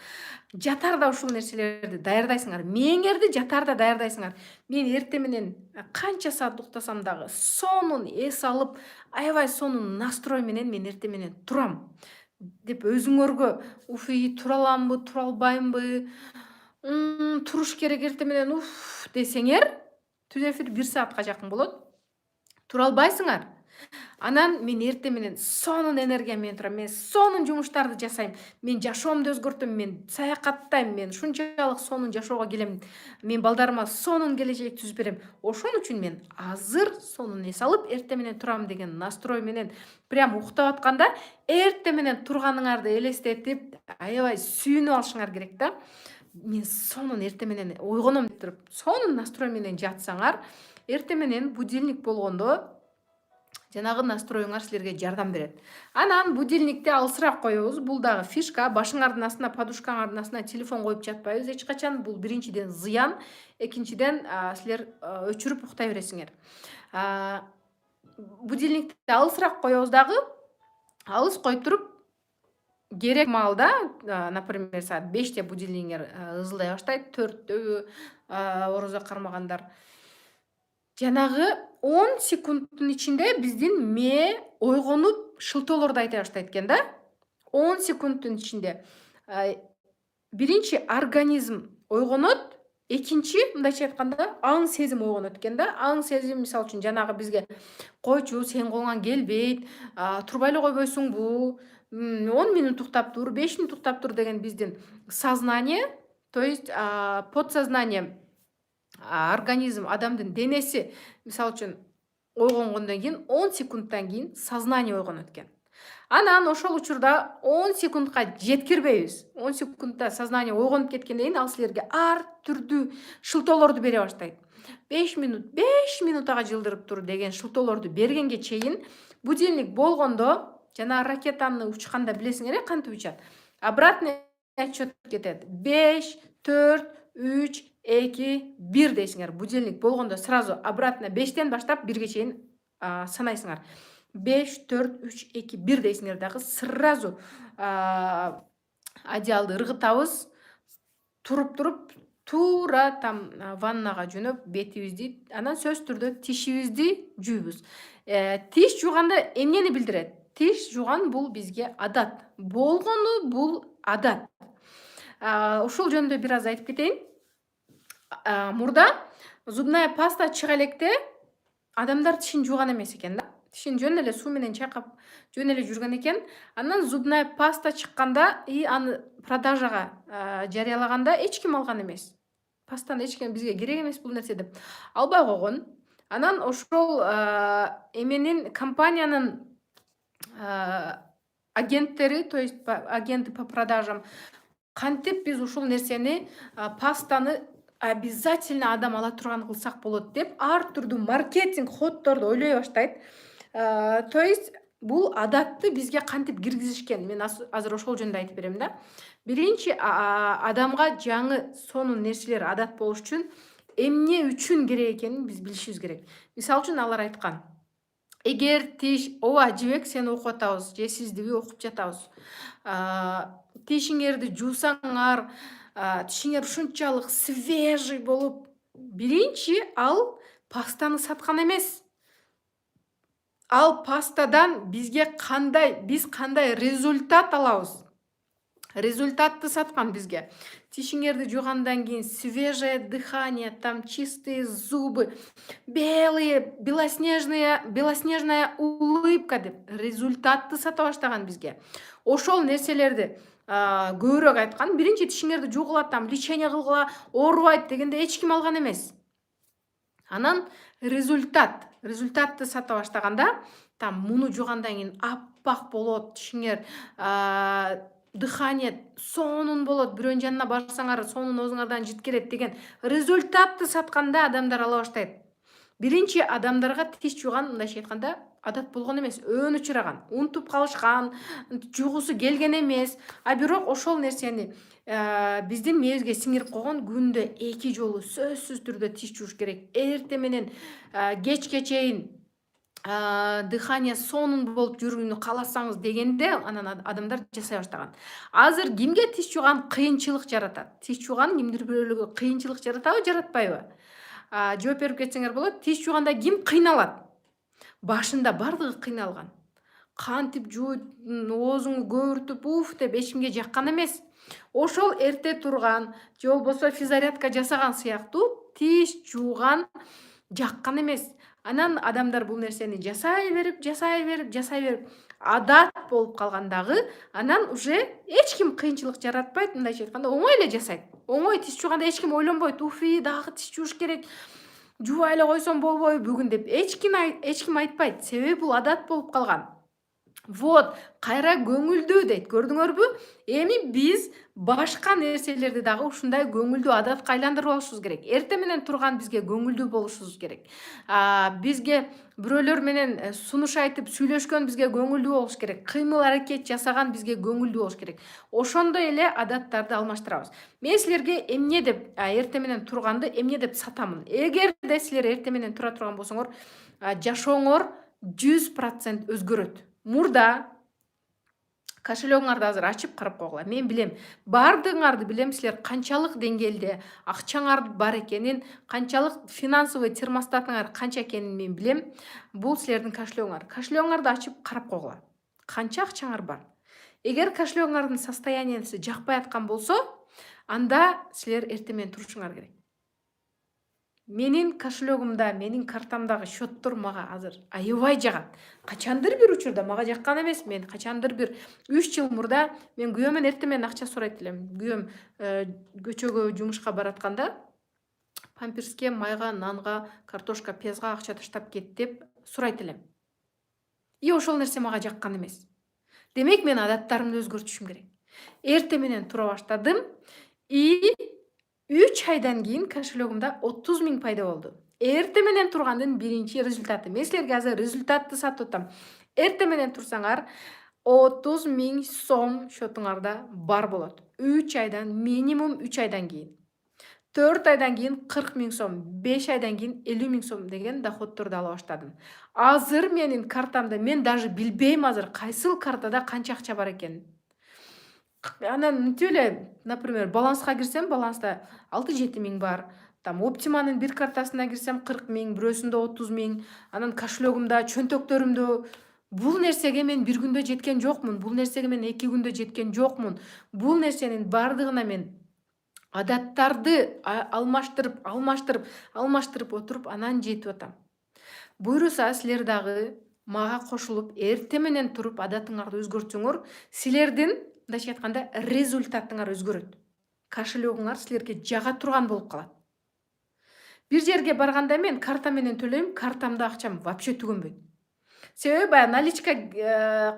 [SPEAKER 1] Жатарда ушул нерселерди даярдайсыңар. Мээңерди жатарда даярдайсыңар. Мен эртең менен канча саат уктасам дагы сонун эс алып, аябай сонун настрой менен мен эртең менен турам деп өзүңөргө уфуй тура аламбы, тура албаймбы, туруш керек эртең менен десеңер, түз эфир 1 саатка жакын болот. Тура албайсыңар. Анан мен эртең менен сонун энергия менен турам. Мен сонун жумуштарды жасайм. Мен жашоомду өзгөртөм, мен саякаттайм, мен ушунчалык сонун жашоого келем. Мен балдарыма сонун келечек түзүп берем. Ошон үчүн мен азыр сонун эс алып, эртең менен турам деген настрой менен прям уктап атканда эртең менен турганыңарды элестетип, аябай сүйүнүп алышыңар керек да. Мен сонун эртең менен ойгоном деп туруп, сонун настрой менен жатсаңар, эртең менен будильник болгондо жанагы настроюңар силерге жардам берет. Анан будильникти алысыраак коебуз. Бул дагы фишка. Башыңардын астына, подушкаңардын астына телефон коюп жатпайбыз эч качан. Бул биринчиден зыян, экинчиден силер өчүрүп уктай бересиңер. Будильникти алысыраак коебуз дагы. Алыс коюп туруп, керек маалда, например, саат 5те будильниктер ызылдай баштайт, 4төбү орозо кармагандар. Жанагы 10 секундтун ичинде биздин мээ ойгонуп шылтоолорду айта баштайт экен да. 10 секундтун ичинде биринчи организм ойгонот, экинчи мындайча айтканда аң сезим ойгонот экен да. Аң сезим мисалы үчүн жанагы бизге койчу, сенин колуңан келбейт, турбай эле койбойсуңбу, 10 минут уктап тур, 5 минут уктап тур деген биздин сознание, то есть подсознание, организм, адамдын денеси мисалы үчүн ойгонгондон кийин 10 секундтан кийин сознание ойгонот экен. Анан ошол учурда 10 секундка жеткирбейбиз. 10 секундта сознание ойгонуп кеткенден кийин ал силерге ар түрдүү шылтоолорду бере баштайт. 5 минут ага жылдырып тур деген шылтоолорду бергенге чейин будильник болгондо жана ракетаны учканда билесиңер кантип учат. Обратный отчет кетет. 5, 4, 3, 2, 1 дейсиңер. Будильник болгондо сразу обратно 5тен баштап 1ге чейин санайсыңар. 5, 4, 3, 2, 1 дейсиңер дагы сразу одеялды ыргытабыз. Туруп туура там ваннага жөнөп бетибизди, анан сөзсүз түрдө тишибизди жуйбуз. Тиш жууганда эмнени билдирет? Тиш жууган бул бизге адат. Болгону бул адат. Ушул жөнүндө бир аз айтып кетейин. Мурда зубная паста чыга электе адамдар тишин жууган эмес экен да. Тишин жөн эле суу менен чайкап жөн эле жүргөн экен. Анан зубная паста чыкканда аны продажага жарыялаганда эч ким алган эмес. Пастаны эч ким бизге керек эмес бул нерсе деп албай койгон. Анан ошол эменин компаниянын агенттери, то есть агенты по продажам кантип биз ушул нерсени пастаны обязательно адам ала турган кылсак болот деп ар түрдүү маркетинг ходдорду ойлой баштайт. То есть бул адатты бизге кантип киргизишкен. Мен азыр ошол жөнүндө айтып берем да. Биринчи адамга жаңы сонун нерселер адат болуш үчүн эмне үчүн керек экенин биз билишибиз керек. Мисалы үчүн алар айткан: эгер тиш ооба жибек сени окуп атабыз, же сизди окуп жатабыз. Тишиңерди жуусаңар, тишиңер ушунчалык свежий болуп, биринчи ал пастаны саткан эмес. Ал пастадан биз кандай результат алабыз? Результатты саткан бизге. Тишиңерди жуугандан кийин свежее дыхание, там чистые зубы, белоснежная улыбка деп результатты сата баштаган бизге. Ошол нерселерди көбүрөөк айткан. Биринчи тишиңерди жуугула, там лечение кылгыла, оорубайт дегенде эч ким алган эмес. Анан результатты сата баштаганда, там муну жуугандан кийин аппак болот тишиңер, дыхание сонун болот, бирөөнүн жанына барсаңар сонун оозуңардан жыт келет деген результатты сатканда адамдар ала баштайт. Биринчи адамдарга тиш жууган мындайча айтканда адат болгон эмес, өөнү чыраган, унутуп калышкан, жуугусу келген эмес. Бирок ошол нерсени биздин мээбизге сиңирип койгон, күндө 2 жолу сөзсүз түрдө тиш жууш керек. Эртең менен кечке чейин дыхание сонун болуп жүрүүнү кааласаңыз дегенде анан адамдар жасай баштаган. Азыр кимге тиш жууган кыйынчылык жаратат? Тиш жууган кимдир бирөөлөргө кыйынчылык жаратабы, жаратпайбы? Жооп берип кетсеңер болот. Тиш жууганда ким кыйналат? Башында бардыгы кыйналган. Кантип жууйт, оозуңду көбүртүп уф деп эч кимге жаккан эмес. Ошол эрте турган же болбосо физзарядка жасаган сыяктуу тиш жууган жаккан эмес. Анан адамдар бул нерсени жасай берип адат болуп калгандагы, анан уже эч ким кыйынчылык жаратпайт, мындайча айтканда оңой эле жасайт. Оңой тиш жууганда эч ким ойлонбойт, уфи дагы тиш жууш керек, жуубай эле койсом болбойбу бүгүн деп эч ким айтпайт. Себеби бул адат болуп калган. Вот, кайра көңүлдүү дейт. Көрдүңөрбү? Эми биз башка нерселерди дагы ушундай көңүлдүү адатка айландырып алышыбыз керек. Эрте менен турган бизге көңүлдүү болушубуз керек. Бизге бирөөлөр менен сунуш айтып сүйлөшкөн бизге көңүлдүү болуш керек. Кыймыл аракет жасаган бизге көңүлдүү болуш керек. Ошондой эле адаттарды алмаштырабыз. Мен силерге эмне деп эрте менен турганды эмне деп сатамын. Эгерде силер эрте менен тура турган болсоңор, жашооңор 100% өзгөрөт. Мурда кошелегиңарды азыр ачып карап койгула. Мен билем, бардыгыңарды билем, силер канчалык деңгээлде акчаңар бар экенин, канчалык финансовый термостатыңар канча экенин мен билем. Бул силердин кошелегиңар. Кошелегиңарды ачып карап койгула. Канча акчаңар бар? Эгер кошелегиңардын состояниясы жакпай аткан болсо, анда силер эрте менен турушуңар керек. Менин кошелегимда, менин картамдагы счеттор мага азыр аябай жагат. Качандыр бир учурда мага жаккан эмес. Мен качандыр бир 3 жыл мурда мен күйөөмөн эрте менен акча сурайт элем. Күйөөм көчөгө жумушка баратканда памперске, майга, нанга, картошка, пиязга акча таштап кет деп сурайт элем. И ошол нерсе мага жаккан эмес. Демек мен адаттарымды өзгөртүшүм керек. Эрте менен тура баштадым. И 3 айдан кийин кошелегимда 30 000 пайда болду. Эрте менен тургандын биринчи результаты. Мен силерге азыр результатты сатып атам. Эрте менен турсаңар 30 000 сом счетуңарда бар болот. 3 айдан, минимум 3 айдан кийин. 4 айдан кийин 40 000 сом, 5 айдан кийин 50 000 сом деген доходторду ала баштадым. Азыр менин картамда мен даже билбейм азыр кайсыл картада канча акча бар экенин. Анан мынтип эле, например, баланска кирсем, баланста 6-7 000 бар. Там Оптиманын бир картасына кирсем 40 000, бирөөсүндө 30 000, анан кошелегимда, чөнтөктөрүмдө. Бул нерсеге мен бир күндө жеткен жокмун. Бул нерсеге мен 2 күндө жеткен жокмун. Бул нерсенин бардыгына мен адаттарды алмаштырып отуруп анан жетип атам. Буйруса силер дагы мага кошулуп эрте менен туруп адатыңарды өзгөртсөңөр, силердин мындайча айтканда результатыңар өзгөрөт. Кошелегиңар силерге жага турган болуп калат. Бир жерге барганда мен карта менен төлөйм, картамда акчам вообще түгөнбөйт. Себеби баягы наличка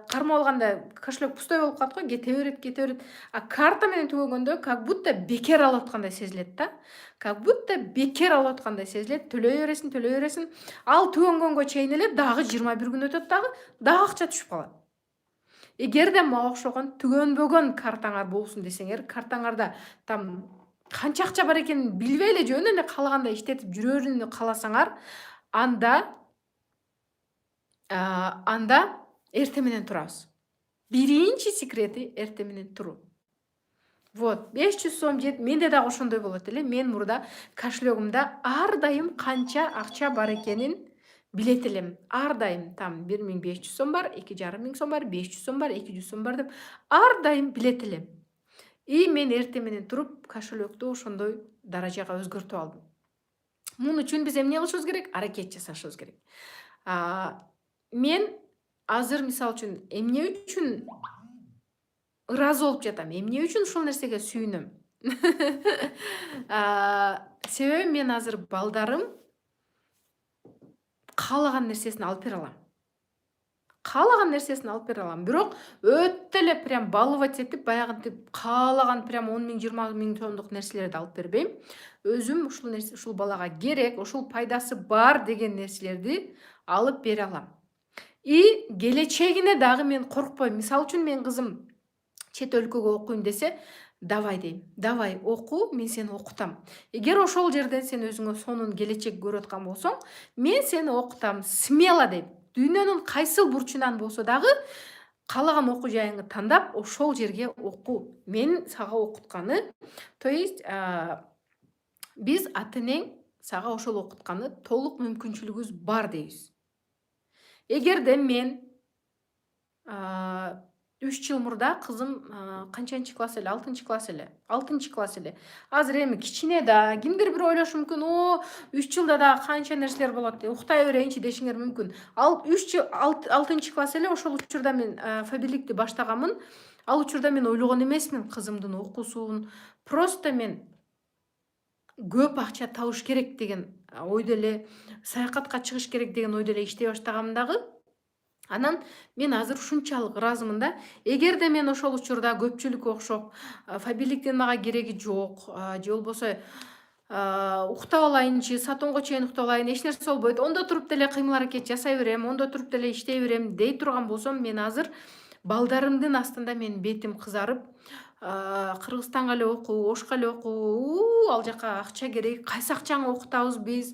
[SPEAKER 1] кармап алганда кошелек пустой болуп калат го, кете берет. А карта менен түгөнгөндө как будто бекер алып аткандай сезилет да. Как будто бекер алып аткандай сезилет. Төлөй бересиң. Ал түгөнгөнгө чейин эле дагы 21 күн өтөт дагы акча түшүп калат. Эгерде мага окшогон түгөнбөгөн картаңар болсун десеңер, картаңарда там канча акча бар экенин билбей эле жөн эле каалагандай иштетип жүрөрүнү кааласаңар, анда эрте менен турабыз. Биринчи секрети эрте менен туруу. Вот, 500 сом менде дагы ошондой болот эле. Мен мурда кошелегимда ар дайым канча акча бар экенин билет элем. Ар дайым там 1500 сом бар, 2500 сом бар, 500 сом бар, 200 сом бар деп ар дайым билет элем. И мен эрте менен туруп кошелекту ошондой даражага өзгөртүп алдым. Муну үчүн биз эмне кылышыбыз керек? Аракет жасашыбыз керек. Мен азыр мисалы үчүн эмне үчүн ыраазы болуп жатам, эмне үчүн ушул нерсеге сүйүнөм? Себеби мен азыр балдарым каалаган нерсесин алып бере алам. Бирок өтө эле прям баловать этип, баягынтип каалаган прям 10 000, 20 000 сомдук нерселерди алып бербейм. Өзүм ушул балага керек, ушул пайдасы бар деген нерселерди алып бере алам. И келечегине дагы мен коркпойм. Мисалы үчүн мен кызым чет өлкөгө окуйм десе, давай дейм. Давай оку, мен сени окутам. Эгер ошол жерден сен өзүңө сонун келечек көрүп аткан болсоң, мен сени окутам, смело дейм. дүйнөнүн кайсыл бурчунан болсо дагы каалаган окуу жайыңды тандап ошол жерге оку. Мен сага окутканы, то есть биз ата энең сага ошол окутканы толук мүмкүнчүлүгүбүз бар дейбиз. Эгерде мен 3 жыл мурда кызым канчанчы класс эле? 6 класс эле. 6 класс эле. Азыр эми кичине да, кимдир бир ойлошу мүмкүн, о 3 жылда да канча нерселер болот, уктай берейинчи дешиңер мүмкүн. Ал 3 жыл 6 класс эле ошол учурда мен фабиликти баштаганмын. Ал учурда мен ойлогон эмесмин кызымдын окуусун. Просто мен көп акча табыш керек деген ойдо эле, саякатка чыгыш керек деген ойдо эле иштей баштаганмын дагы. Анан мен азыр ушунчалык ыраазымын да. Эгерде мен ошол учурда көпчүлүккө окшоп фабиликтин мага кереги жок, же болбосо уктап алайынчы, сатоонго чейин уктап алайын, эч нерсе болбойт, ондо туруп деле кыймыл аракет жасай берем, ондо туруп деле иштей берем дей турган болсом, мен азыр балдарымдын астында менин бетим кызарып, Кыргызстанга эле окуу, Ошко эле окуу, ал жака акча керек, кайсы акчаңа окутабыз биз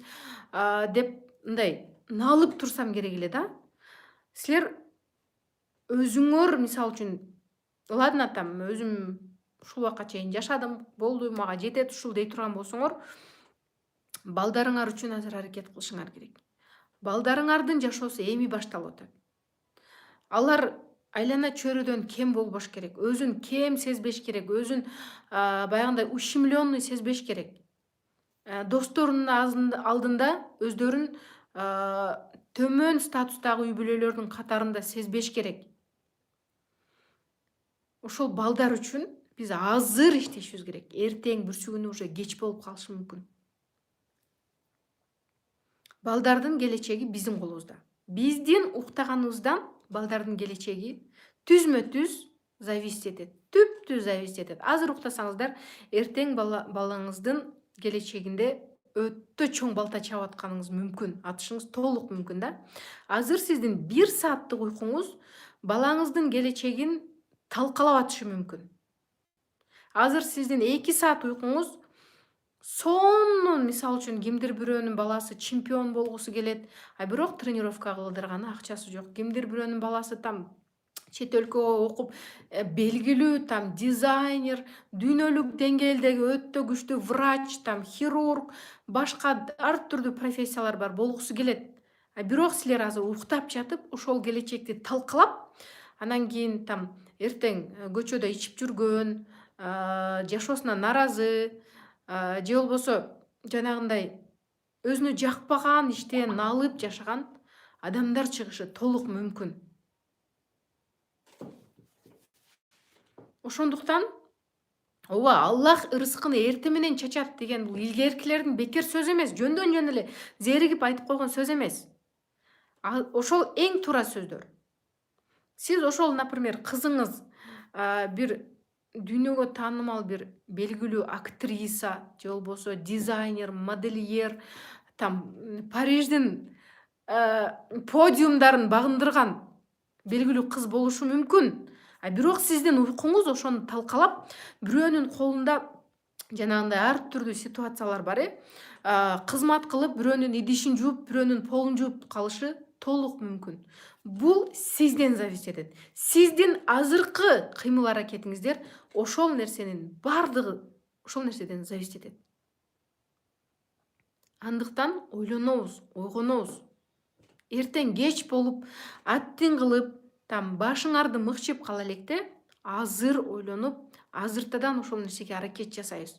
[SPEAKER 1] деп мындай налып турсам керек эле да. Силер өзүңөр мисалы үчүн, ладно там өзүм ушул убакка чейин жашадым, болду, мага жетет ушул дей турган болсоңор, балдарыңар үчүн азыр аракет кылышыңар керек. Балдарыңардын жашоосу эми башталып атат. Алар айлана чөйрөдөн кем болбош керек, өзүн кем сезбеш керек, өзүн баягындай ущемленный сезбеш керек. Досторунун алдында өздөрүн төмөн статустагы үй бүлөлөрдүн катарында сезбеш керек. Ошол балдар үчүн биз азыр иштешибиз керек. Эртең бүрсүгүнү уже кеч болуп калышы мүмкүн. Балдардын келечеги биздин колубузда. Биздин уктаганыбыздан балдардын келечеги түзмө-түз зависит этет. Түптүз зависит этет. Азыр уктасаңыздар, эртең балаңыздын келечегинде өтө чоң балта чабып атканыңыз мүмкүн, атышыңыз толук мүмкүн да. Азыр сиздин 1 сааттык уйкуңуз балаңыздын келечегин талкалап атышы мүмкүн. Азыр сиздин 2 саат уйкуңуз сонун, мисалы үчүн кимдир бирөөнүн баласы чемпион болгусу келет, бирок тренировка кылдырганы акчасы жок. Кимдир бирөөнүн баласы там чет өлкөгө окуп, белгилүү там дизайнер, дүйнөлүк деңгээлдеги өтө күчтүү врач, там хирург, башка ар түрдүү профессиялар бар, болгусу келет. Бирок силер азыр уктап жатып, ошол келечекти талкалап, анан кийин там эртең көчөдө ичип жүргөн, жашоосуна наразы, же болбосо жанагындай өзүнө жакпаган иштен налып жашаган адамдар чыгышы толук мүмкүн. Ошондуктан ооба, Аллах ырыскын эрте менен чачат деген бул илгеркилердин бекер сөзү эмес, жөндөн жөн эле зеригип айтып койгон сөз эмес. Ошол эң туура сөздөр. Сиз ошол, например, кызыңыз бир дүйнөгө таанымал бир белгилүү актриса, же болбосо дизайнер, модельер, там Париждин подиумдарын багындырган белгилүү кыз болушу мүмкүн. Бирок сиздин уйкуңуз ошону талкалап, бирөөнүн колунда жанагындай ар түрдүү ситуациялар бар, кызмат кылып, бирөөнүн идишин жууп, бирөөнүн полун жууп калышы толук мүмкүн. Бул сизден зависит этет. Сиздин азыркы кыймыл аракетиңиздер ошол нерсенин бардыгы ошол нерседен зависит этет. Андыктан ойлонобуз, ойгонобуз. Эртең кеч болуп, аттин кылып, там башыңарды мыкчып кала электе, азыр ойлонуп, азыртадан ошол нерсеге аракет жасайбыз.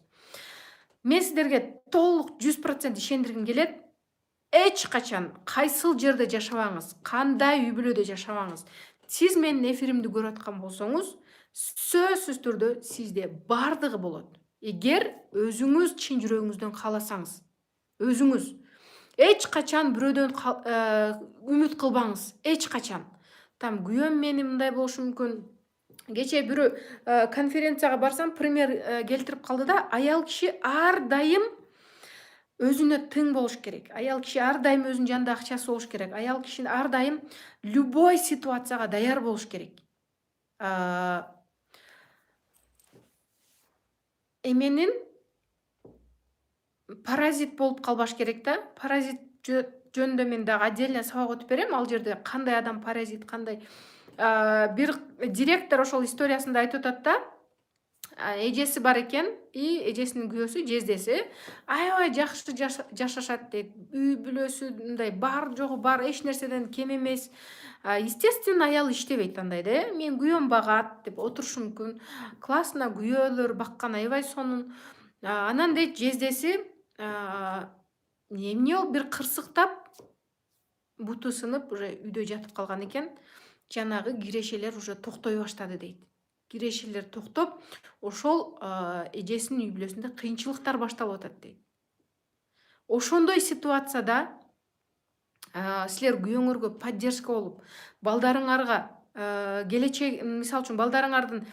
[SPEAKER 1] Мен сиздерге толук 100% ишендиргим келет. Эч качан кайсыл жерде жашабаңыз, кандай үй бүлөдө жашабаңыз, сиз менин эфиримди көрүп аткан болсоңуз, сөзсүз түрдө сизде бардыгы болот. Эгер өзүңүз чын жүрөгүңүздөн кааласаңыз, өзүңүз эч качан бирөөдөн үмүт кылбаңыз, эч качан. Там күйөөм мени мындай болушу мүмкүн. Кече бирөө конференцияга барсам, пример келтирип калды да, аял киши ар дайым өзүнө тың болуш керек. Аял киши ар дайым өзүнүн жанында акчасы болуш керек. Аял киши ар дайым любой ситуацияга даяр болуш керек. Эменин паразит болуп калбаш керек да. Паразит жөнүндө мен дагы отдельно сабак өтүп берем. Ал жерде кандай адам паразит, кандай бир директор ошол историясында айтып атат да, эжеси бар экен и эжесинин күйөөсү, жездеси аябай жакшы жашашат дейт. Үй бүлөсү мындай бар жогу бар, эч нерседен кем эмес. Естественно, аял иштебейт андай да, менин күйөөм багат деп отурушу мүмкүн. Классно күйөөлөр баккан аябай сонун. Анан дейт жездеси эмне болуп бир кырсыктап буту сынып уже үйдө жатып калган экен. Жанагы кирешелер уже токтой баштады дейт. Кирешелер токтоп, ошол эжесинин үй бүлөсүндө кыйынчылыктар башталып атат дейт. Ошондой ситуацияда силер күйөөңөргө поддержка болуп, балдарыңарга келечек, мисалы үчүн балдарыңардын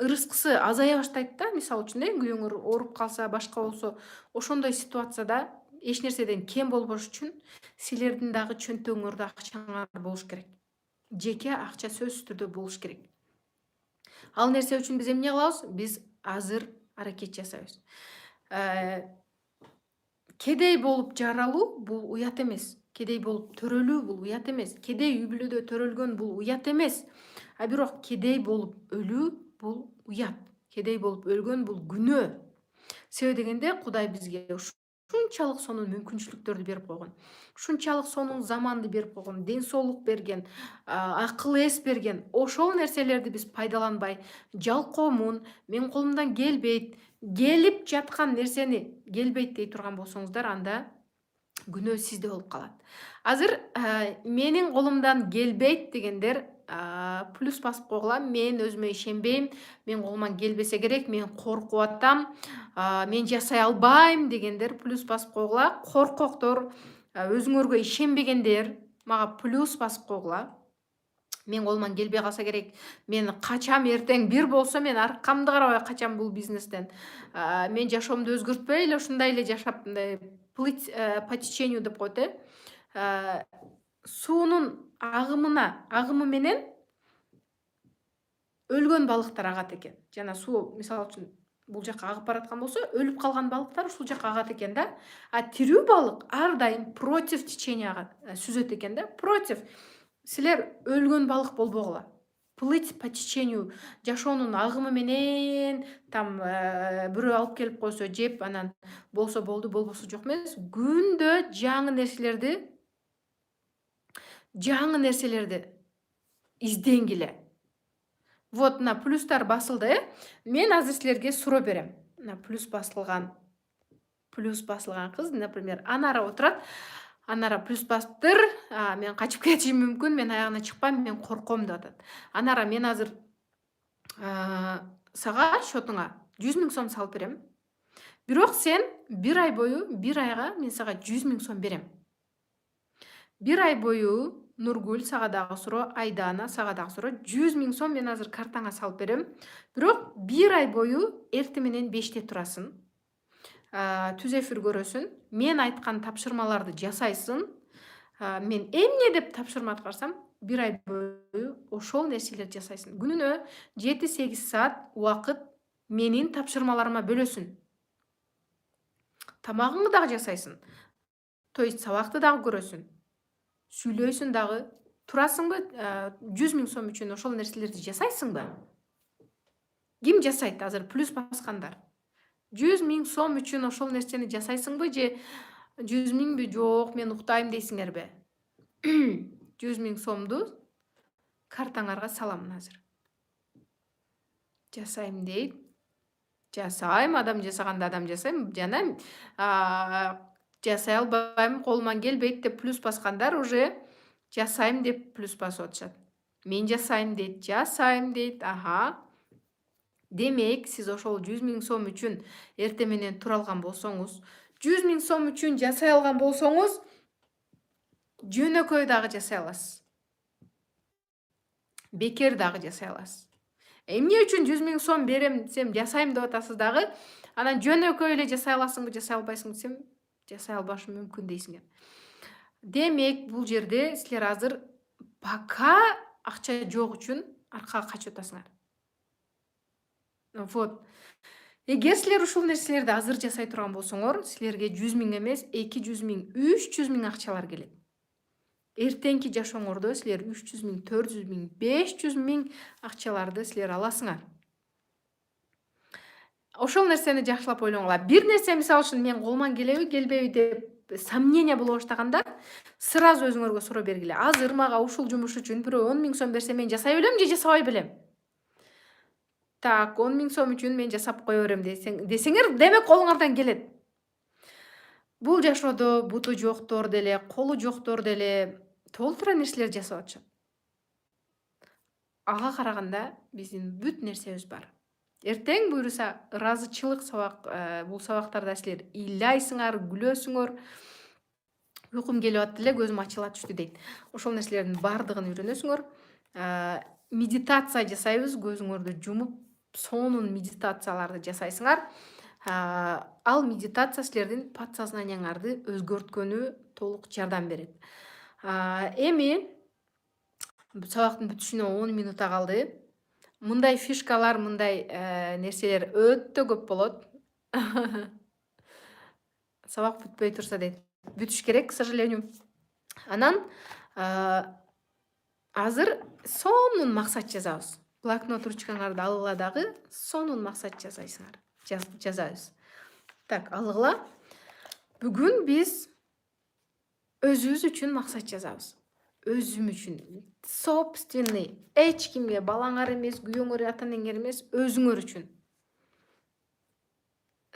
[SPEAKER 1] ырыскысы азая баштайт да, мисалы үчүн күйөөңөр ооруп калса, башка болсо, ошондой ситуацияда эч нерседен кем болбош үчүн силердин дагы чөнтөгүңөрдө акчаңар болуш керек. Жеке акча сөзсүз түрдө болуш керек. Ал нерсе үчүн биз эмне кылабыз? Биз азыр аракет жасайбыз. Кедей болуп жаралуу бул уят эмес. Кедей болуп төрөлүү бул уят эмес. Кедей үй бүлөдө төрөлгөн бул уят эмес. Бирок кедей болуп өлүү бул уят. Кедей болуп өлгөн бул күнөө. Себеби дегенде Кудай бизге ушунчалык сонун мүмкүнчүлүктөрдү берип койгон. Ушунчалык сонун заманды берип койгон, ден соолук берген, акыл эс берген. Ошол нерселерди биз пайдаланбай, жалкоомун, менин колумдан келбейт, келип жаткан нерсени келбейт дей турган болсоңуздар, анда күнөө сизде болуп калат. Азыр менин колумдан келбейт дегендер плюс басып койгула. Мен өзүмө ишенбейм, менин колуман келбесе керек, мен коркуп атам, мен жасай албайм дегендер плюс басып койгула. Коркоктор, өзүңөргө ишенбегендер мага плюс басып койгула. Мен колуман келбей калса керек, мен качам, эртең бир болсо мен аркамды карабай качам бул бизнестен. Мен жашоомду өзгөртпөй эле ушундай эле жашап, мындай плыть по течению деп коет, суунун агымы менен өлгөн балыктар агат экен. Жана суу, мисалы үчүн, бул жака агып бараткан болсо, өлүп калган балыктар ушул жака агат экен да. Тирүү балык ар дайым против течения сүзөт экен да. Против. Силер өлгөн балык болбогула. Плыть по течению, жашоонун агымы менен, там бирөө алып келип койсо жеп, анан болсо болду, болбосо жок эмес. Күндө жаңы нерселерди изденгиле. Вот, мына плюстар басылды. Мен азыр силерге суроо берем. Мына плюс басылган кыз, например, Анара отурат. Анара плюс басыптыр. Мен качып кетишим мүмкүн, мен аягына чыкпайм, мен корком деп атат. Анара, мен азыр сага счетуңа 100 000 сом салып берем. Бирок сен бир ай бою, бир айга мен сага 100 000 сом берем. Бир ай бою Нургүл сага дагы суроо, Айдана сага дагы суроо, 100 000 сом мен азыр картаңа салып берем. Бирок бир ай бою эртең менен 5те турасың. Түз эфир көрөсүн. Мен айткан тапшырмаларды жасайсың. Мен эмне деп тапшырма аткарсам, бир ай бою ошол нерселерди жасайсың. Күнүнө 7-8 саат убакыт менин тапшырмаларыма бөлөсүн. Тамагыңды дагы жасайсың. То есть сабакты дагы көрөсүн. Сүйлөйсүн дагы. Турасыңбы? 100 000 сом үчүн ошол нерселерди жасайсыңбы? Ким жасайт азыр плюс баскандар? 100 000 сом үчүн ошол нерсени жасайсыңбы же 100 000бы, жок, мен уктайм дейсиңерби? 100 000 сомду картаңарга салам азыр. Жасайм дейт. Жасайм, адам жасаганда адам жасайм. Жана жасай албайм, колуман келбейт деп плюс баскандар уже жасайм деп плюс басып атышат. Мен жасайм дейт, жасайм дейт. Демек, сиз ошол 100 000 сом үчүн эртең менен тура алган болсоңуз, 100 000 сом үчүн жасай алган болсоңуз, жөнөкөй дагы жасай аласыз. Бекер дагы жасай аласыз. Эмне үчүн 100 000 сом берем десем, жасайм деп атасыз дагы, анан жөнөкөй эле жасай аласыңбы, жасай албайсыңбы десем, жасай албашым мүмкүн дейсиңер. Демек, бул жерде силер азыр пока акча жок үчүн аркага качып атасыңар. Вот. Эгер силер ушул нерселерди азыр жасай турган болсоңор, силерге 100 000 эмес, 200 000, 300 000 акчалар келет. Эртеңки жашооңордо силер 300 000, 400 000, 500 000 акчаларды силер аласыңар. Ошол нерсени жакшылап ойлоңула. Бир нерсе мисалы үчүн мен колуман келеби, келбейби деп сомнение боло баштаганда сразу өзүңөргө суроо бергиле. Азыр мага ушул жумуш үчүн бирөө 10 000 сом берсе мен жасай белем же жасабай белем? Так, 10 000 сом үчүн мен жасап кое берем десеңер, демек колуңардан келет. Бул жашоодо буту жоктор деле, колу жоктор деле толтура нерселер жасап атышат. Ага караганда биздин бүт нерсебиз бар. Эртең буйруса ыраазычылык сабак, бул сабактарда силер ыйлайсыңар, күлөсүңөр. Уйкум келип атты эле, көзүм ачыла түштү дейт. Ошол нерселердин бардыгын үйрөнөсүңөр. Медитация жасайбыз, көзүңөрдү жумуп, сонун медитацияларды жасайсыңар. Ал медитация силердин подсознанияңарды өзгөрткөнү толук жардам берет. Эми сабактын бүтүшүнө 10 минута калды. Мындай фишкалар, мындай нерселер өтө көп болот. Сабак бүтпөй турса дейт. Бүтүш керек, к сожалению. Анан азыр сонун максат жазабыз. Блокнот ручкаңарды алгыла дагы сонун максат жасайсыңар. Жазабыз. Так, алгыла. Бүгүн биз өзүбүз үчүн максат жазабыз. Өзүм үчүн. Собственный. Эч кимге, балаңар эмес, күйөөңөр, ата-энеңер эмес, өзүңөр үчүн.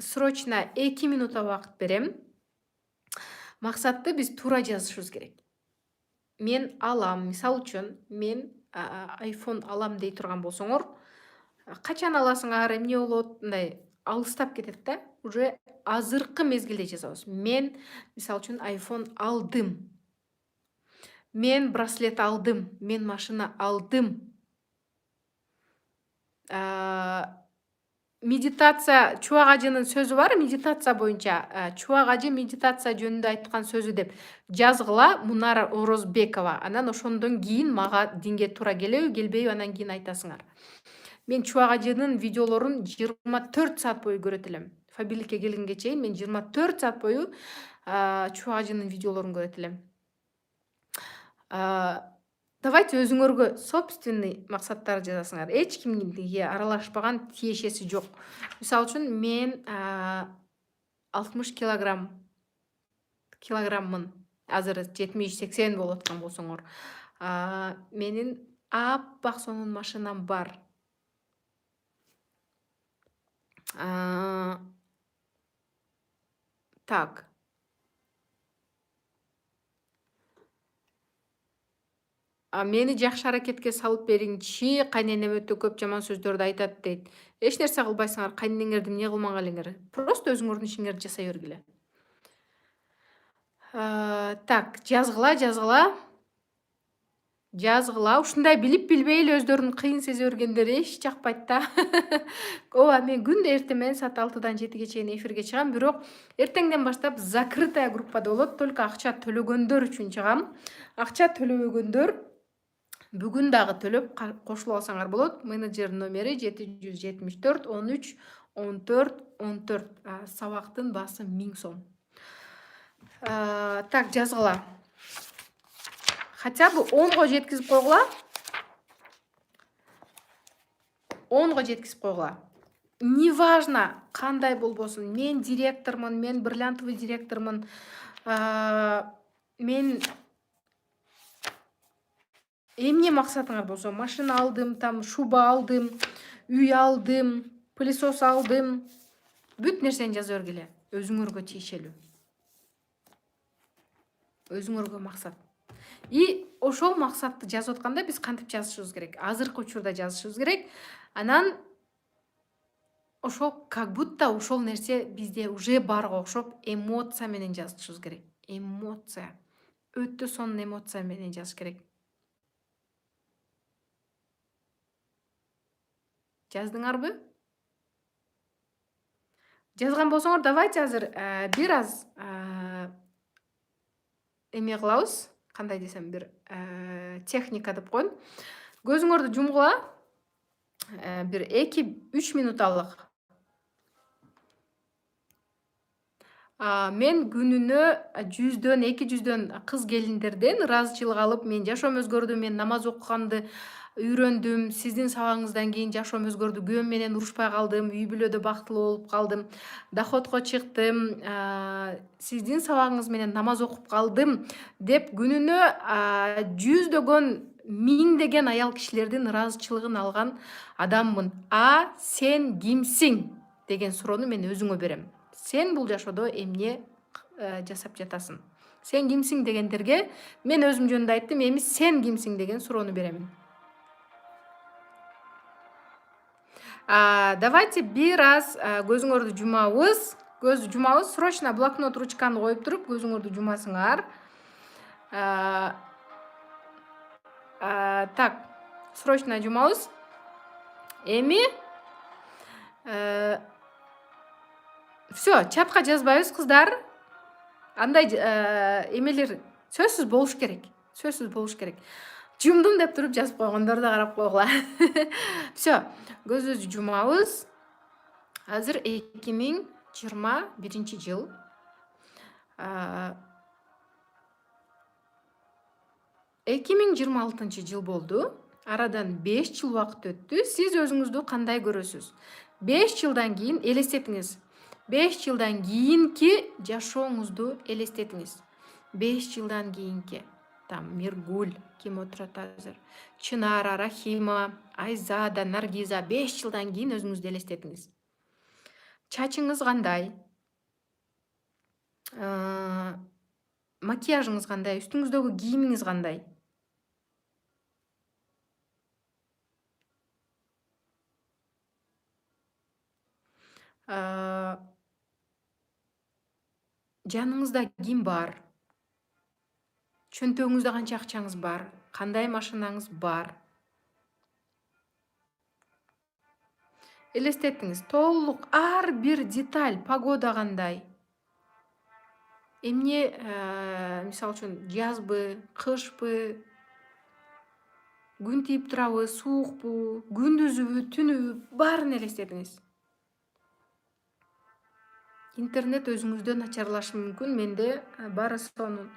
[SPEAKER 1] Срочно 2 минута убакыт берем. Максатты биз туура жазышыбыз керек. Мен алам, мисал үчүн, мен iPhone алам дей турган болсоңор, качан аласыңар, эмне болот, мындай алыстап кетет да. Уже азыркы мезгилде жазабыз. Мен, мисал үчүн, iPhone алдым. Мен браслет алдым, мен машина алдым. Медитация, Чубак ажынын сөзү бар, медитация боюнча. Чубак ажы медитация жөнүндө айткан сөзү деп жазгыла, Мунара Орозбекова. Анан ошондон кийин мага динге туура келеби, келбейби, анан кийин айтасыңар. Мен Чубак ажынын видеолорун 24 саат бою көрөт элем. Фабиликке келгенге чейин мен 24 саат бою Чубак ажынын видеолорун көрөт элем. Давайте өзүңөргө собственный максаттар жазасыңар. Эч кимге аралашпаган, тиешеси жок. Мисалы үчүн мен 60 килограммын. Азыр 70-80 болуп аткан болсоңор. Менин аппак сонун машинам бар. Так. Мени жакшы аракетке салып бериңчи, кайненем өтө көп жаман сөздөрдү айтат дейт. Эч нерсе кылбайсыңар, кайненеңерди эмне кылмак элеңер? Просто өзүңөрдүн ишиңерди жасай бергиле. Так, жазгыла. Ушундай билип билбей эле өздөрүн кыйын сезе бергендер эч жакпайт да. Ооба, мен күндө эртең менен саат 6-дан 7-ге чейин эфирге чыгам, бирок эртеңден баштап закрытая группада болот, только акча төлөгөндөр үчүн чыгам. Акча төлөбөгөндөр бүгүн дагы төлөп кошулуп алсаңар болот. Менеджер номери 774 13 14 14. Сабактын баасы 1000 сом. Так, жазгыла. Хотя бы 10го жеткизип койгула. 10го жеткизип койгула. Неважно кандай болбосун. Мен директормун, мен бриллиантовый директормун. Мен эмне максатыңар болсо, машина алдым, там шуба алдым, үй алдым, пылесос алдым. Бүт нерсени жаза бергиле. Өзүңөргө тиешелүү. Өзүңөргө максат. И ошол максатты жазып атканда биз кантип жазышыбыз керек? Азыркы учурда жазышыбыз керек. Анан ошол как будто ошол нерсе бизде уже барга окшоп эмоция менен жазышыбыз керек. Эмоция. Өтө сонун эмоция менен жазыш керек. Жаздыңарбы? Жазган болсоңор, давайте азыр бир аз эме кылабыз. Кандай десем, бир техника деп коеюн. Көзүңөрдү жумгула. Бир 2-3 минуталык Мен күнүнө 100дөн 200дөн кыз келиндерден ыраазычылык алып, мен жашоом өзгөрдү, мен намаз окуганды үйрөндүм, сиздин сабагыңыздан кийин жашоом өзгөрдү, күйөөм менен урушпай калдым, үй бүлөдө бактылуу болуп калдым, доходко чыктым, сиздин сабагыңыз менен намаз окуп калдым деп күнүнө 100дөгөн, 1000деген аял кишилердин ыраазычылыгын алган адаммын. Сен кимсиң деген суроону мен өзүңө берем. Сен бул жашоодо эмне жасап жатасың? Сен кимсиң дегендерге мен өзүм жөнүндө айттым, эми сен кимсиң деген суроону берем. Давайте бир аз көзүңөрдү жумабыз. Көздү жумабыз. Срочно блокнот, ручканы коюп туруп, көзүңөрдү жумасыңар. Так, срочно жумабыз. Эми все, чатка жазбайбыз, кыздар. Андай эмелер сөзсүз болуш керек. Сөзсүз болуш керек. Жумдум деп туруп жазып койгондорду карап койгула. Все, көзүбүздү жумабыз. Азыр 2021 жыл. 2026 жыл болду. Арадан 5 жыл убакыт өттү. Сиз өзүңүздү кандай көрөсүз? 5 жылдан кийин элестетиңиз. 5 жылдан кийинки жашооңузду элестетиңиз. 5 жылдан кийинки. Там Миргуль, ким отурат азыр? Чынара, Рахима, Айзада, Наргиза. 5 жылдан кийин өзүңүздү элестетиңиз. Чачыңыз кандай? Макияжыңыз кандай? Үстүңүздөгү кийимиңиз кандай? Жаныңызда ким бар? Чөнтөгүңүздө канча акчаңыз бар? Кандай машинаңыз бар? Элестетиңиз. Толук ар бир деталь. Погода кандай? Эмне, мисалы үчүн жазбы, кышпы, күн тийип турабы, суукпу, күндүзүбү, түнүбү, баарын элестетиңиз. Интернет өзүңүздө начарлашы мүмкүн, менде баары сонун.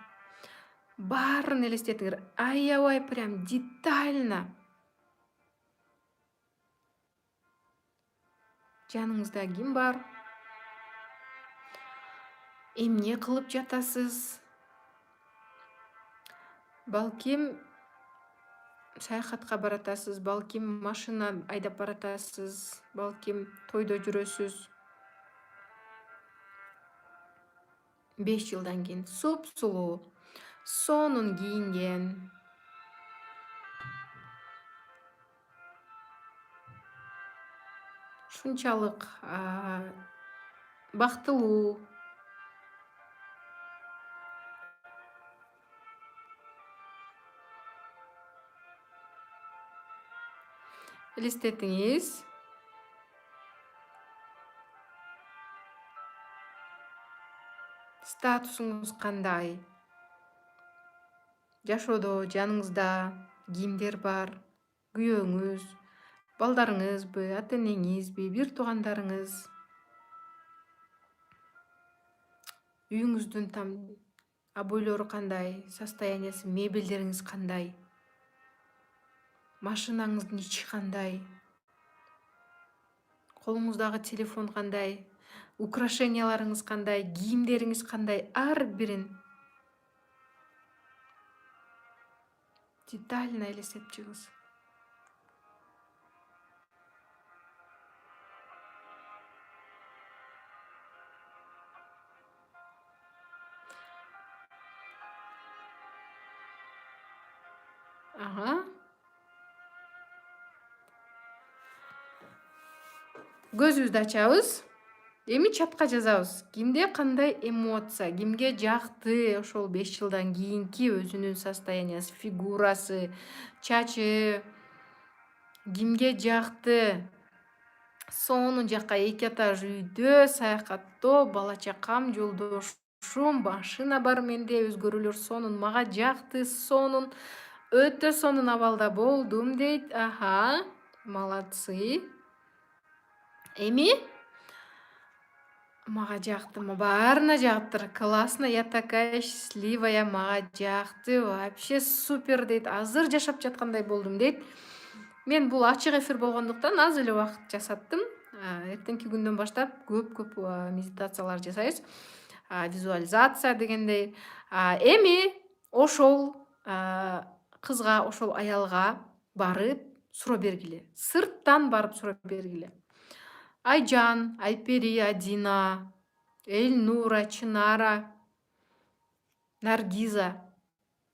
[SPEAKER 1] Баарын элестетиңер. Аябай прям детально. Жаныңызда ким бар? Эмне кылып жатасыз? Балким саякатка баратасыз, балким машина айдап баратасыз, балким тойдо жүрөсүз. 5 жылдан кийин суп-сулуу, сонун кийинген, шунчалык бактылуу. Элестетиңиз. Статусуңуз кандай? Жашоодо жаныңызда кимдер бар? Күйөөңүз, балдарыңызбы, ата-энеңизби, бир туугандарыңыз? Үйүңүздүн там обойлору кандай? Состояниясы, мебелдериңиз кандай? Машинаңыздын ичи кандай? Колуңуздагы телефон кандай? Украшенияларыңыз кандай? Кийимдериңиз кандай? Ар бирин детально элестетип чыгыңыз. Көзүбүздү ачабыз. Эми чатка жазабыз. Кимде кандай эмоция, кимге жакты ошол 5 жылдан кийинки өзүнүн состояниясы, фигурасы, чачы, кимге жакты сонун жакка 2 этаж үйдө саякаттоо, бала чакам, жолдошум, машина бар менде, өзгөрүүлөр сонун, мага жакты, сонун, өтө сонун абалда болдум дейт. Молодцы. Эми Мага жактымы? Баарына жагыптыр. Классно, я такая счастливая, мага жакты. Вообще супер дейт. Азыр жашап жаткандай болдум дейт. Мен бул ачык эфир болгондуктан аз эле убакыт жасаттым. Эртеңки күндөн баштап көп медитациялар жасайбыз. Визуализация дегендей. Эми ошол кызга, ошол аялга барып суроо бергиле. Сырттан барып суроо бергиле. Айжан, Айпери, Адина, Эльнура, Чынара, Наргиза.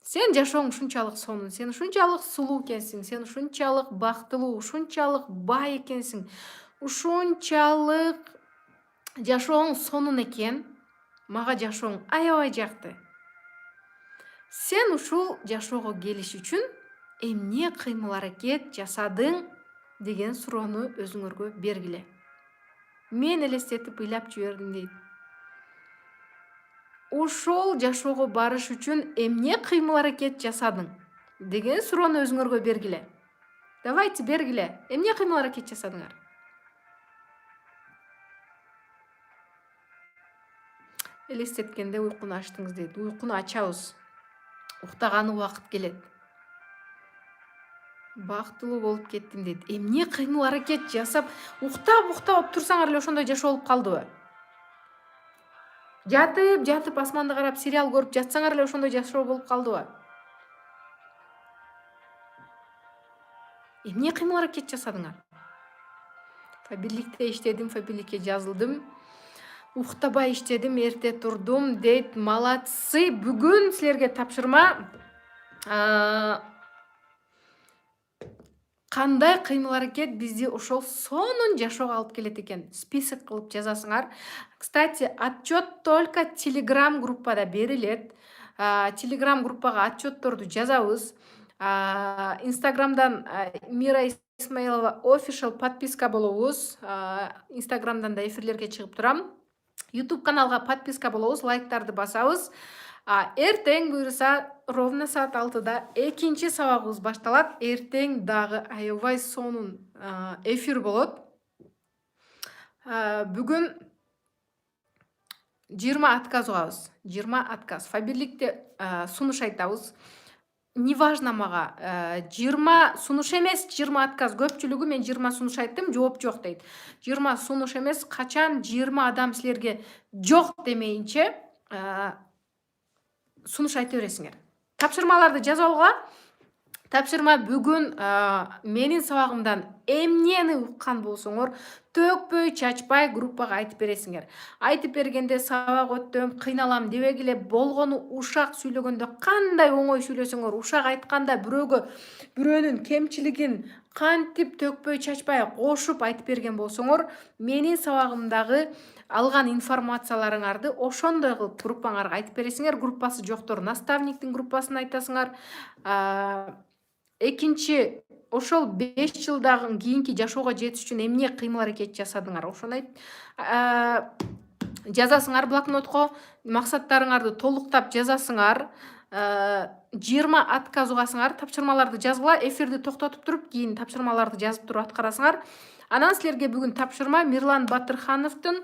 [SPEAKER 1] Сен жашооң ушунчалык сонун, сен ушунчалык сулуу экенсиң, сен ушунчалык бактылуу, ушунчалык бай экенсиң, ушунчалык жашооң сонун экен. Мага жашооң аябай жакты. Сен ушул жашоого келиш үчүн эмне кыймыл аракет жасадың деген суроону өзүңөргө бергиле. Мен элестетип ыйлап жибердим дейт. Ошол жашоого барыш үчүн эмне кыймыл аракет жасадың деген суроону өзүңөргө бергиле. Давайте бергиле. Эмне кыймыл аракет жасадыңар? Элестеткенде уйкуну ачтыңыз дейт. Уйкуну ачабыз. Уктаганы убакыт келет. Бактылуу болуп кеттим дейт. Эмне кыймыл аракет жасап, уктап турсаңар эле ошондой жашоо болуп калдыбы? Жатып асманды карап сериал көрүп жатсаңар эле ошондой жашоо болуп калдыбы? Эмне кыймыл аракет жасадыңар? Фабирликте иштедим, фабирликке жазылдым. Уктабай иштедим, эрте турдум дейт. Молодцы. Бүгүн силерге тапшырма кандай кыймыл аракет бизди ошол сонун жашоого алып келет экен. Список кылып жазасыңар. Кстати, отчет только Telegram группада берилет. Telegram группага отчетторду жазабыз. Инстаграмдан Мира Исмаилова official подписка болобуз. Инстаграмдан да эфирлерге чыгып турам. YouTube каналга подписка болобуз, лайктарды басабыз. Эртең буюрса ровно саат 6-да экинчи сабагыбыз башталат. Эртең дагы аябай сонун эфир болот. Бүгүн 20 отказ угабыз. 20 отказ. Фабирликте сунуш айтабыз. Неважно мага 20 сунуш эмес, 20 отказ. Көпчүлүгү мен 20 сунуш айттым, жооп жок дейт. 20 сунуш эмес, качан 20 адам силерге жок демейинче сунуш айта бересиңер. Тапшырмаларды жазууга. Тапшырма бүгүн менин сабагымдан эмнени уккан болсоңор, төкпөй, чачпай группага айтып бересиңер. Айтып бергенде сабак өттөм, кыйналам дебегиле, болгону ушак сүйлөгөндө кандай оңой сүйлөсөңөр, ушак айтканда бирөөнүн кемчилигин кантип төкпөй, чачпай кошуп айтып берген болсоңор, менин сабагымдагы алган информацияларыңарды ошондой кылып группаңарга айтып бересиңер. Группасы жоктор наставниктин группасын айтасыңар. Экинчи, ошол 5 жылдан кийинки жашоого жетиш үчүн эмне кыймыл аракет жасадыңар? Ошону жазасыңар блокнотко, максаттарыңарды толуктап жазасыңар. 20 отказ угасыңар, тапшырмаларды жазгыла, эфирди токтотуп туруп, кийин тапшырмаларды жазып туруп аткарасыңар. Анан силерге бүгүн тапшырма Мирлан Батырхановдун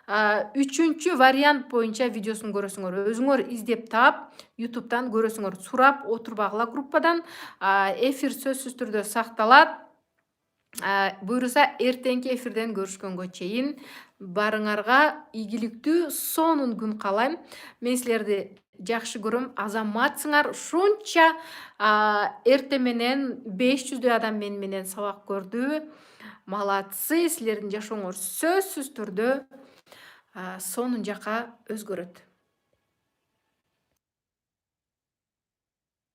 [SPEAKER 1] 3-чү вариант боюнча видеосун көрөсүңөр. Өзүңөр издеп таап, YouTube'дан көрөсүңөр. Сурап отурбагыла группадан. Эфир сөзсүз түрдө сакталат. Буюрса эртеңки эфирден көрүшкөнгө чейин барыңарга ийгиликтүү сонун күн каалайм. Мен силерди жакшы көрөм, азаматсыңар. Ушунча эрте менен 500 адам менен сабак көрдү. Молодцы, силердин жашооңор сөзсүз түрдө сонун жака өзгөрөт.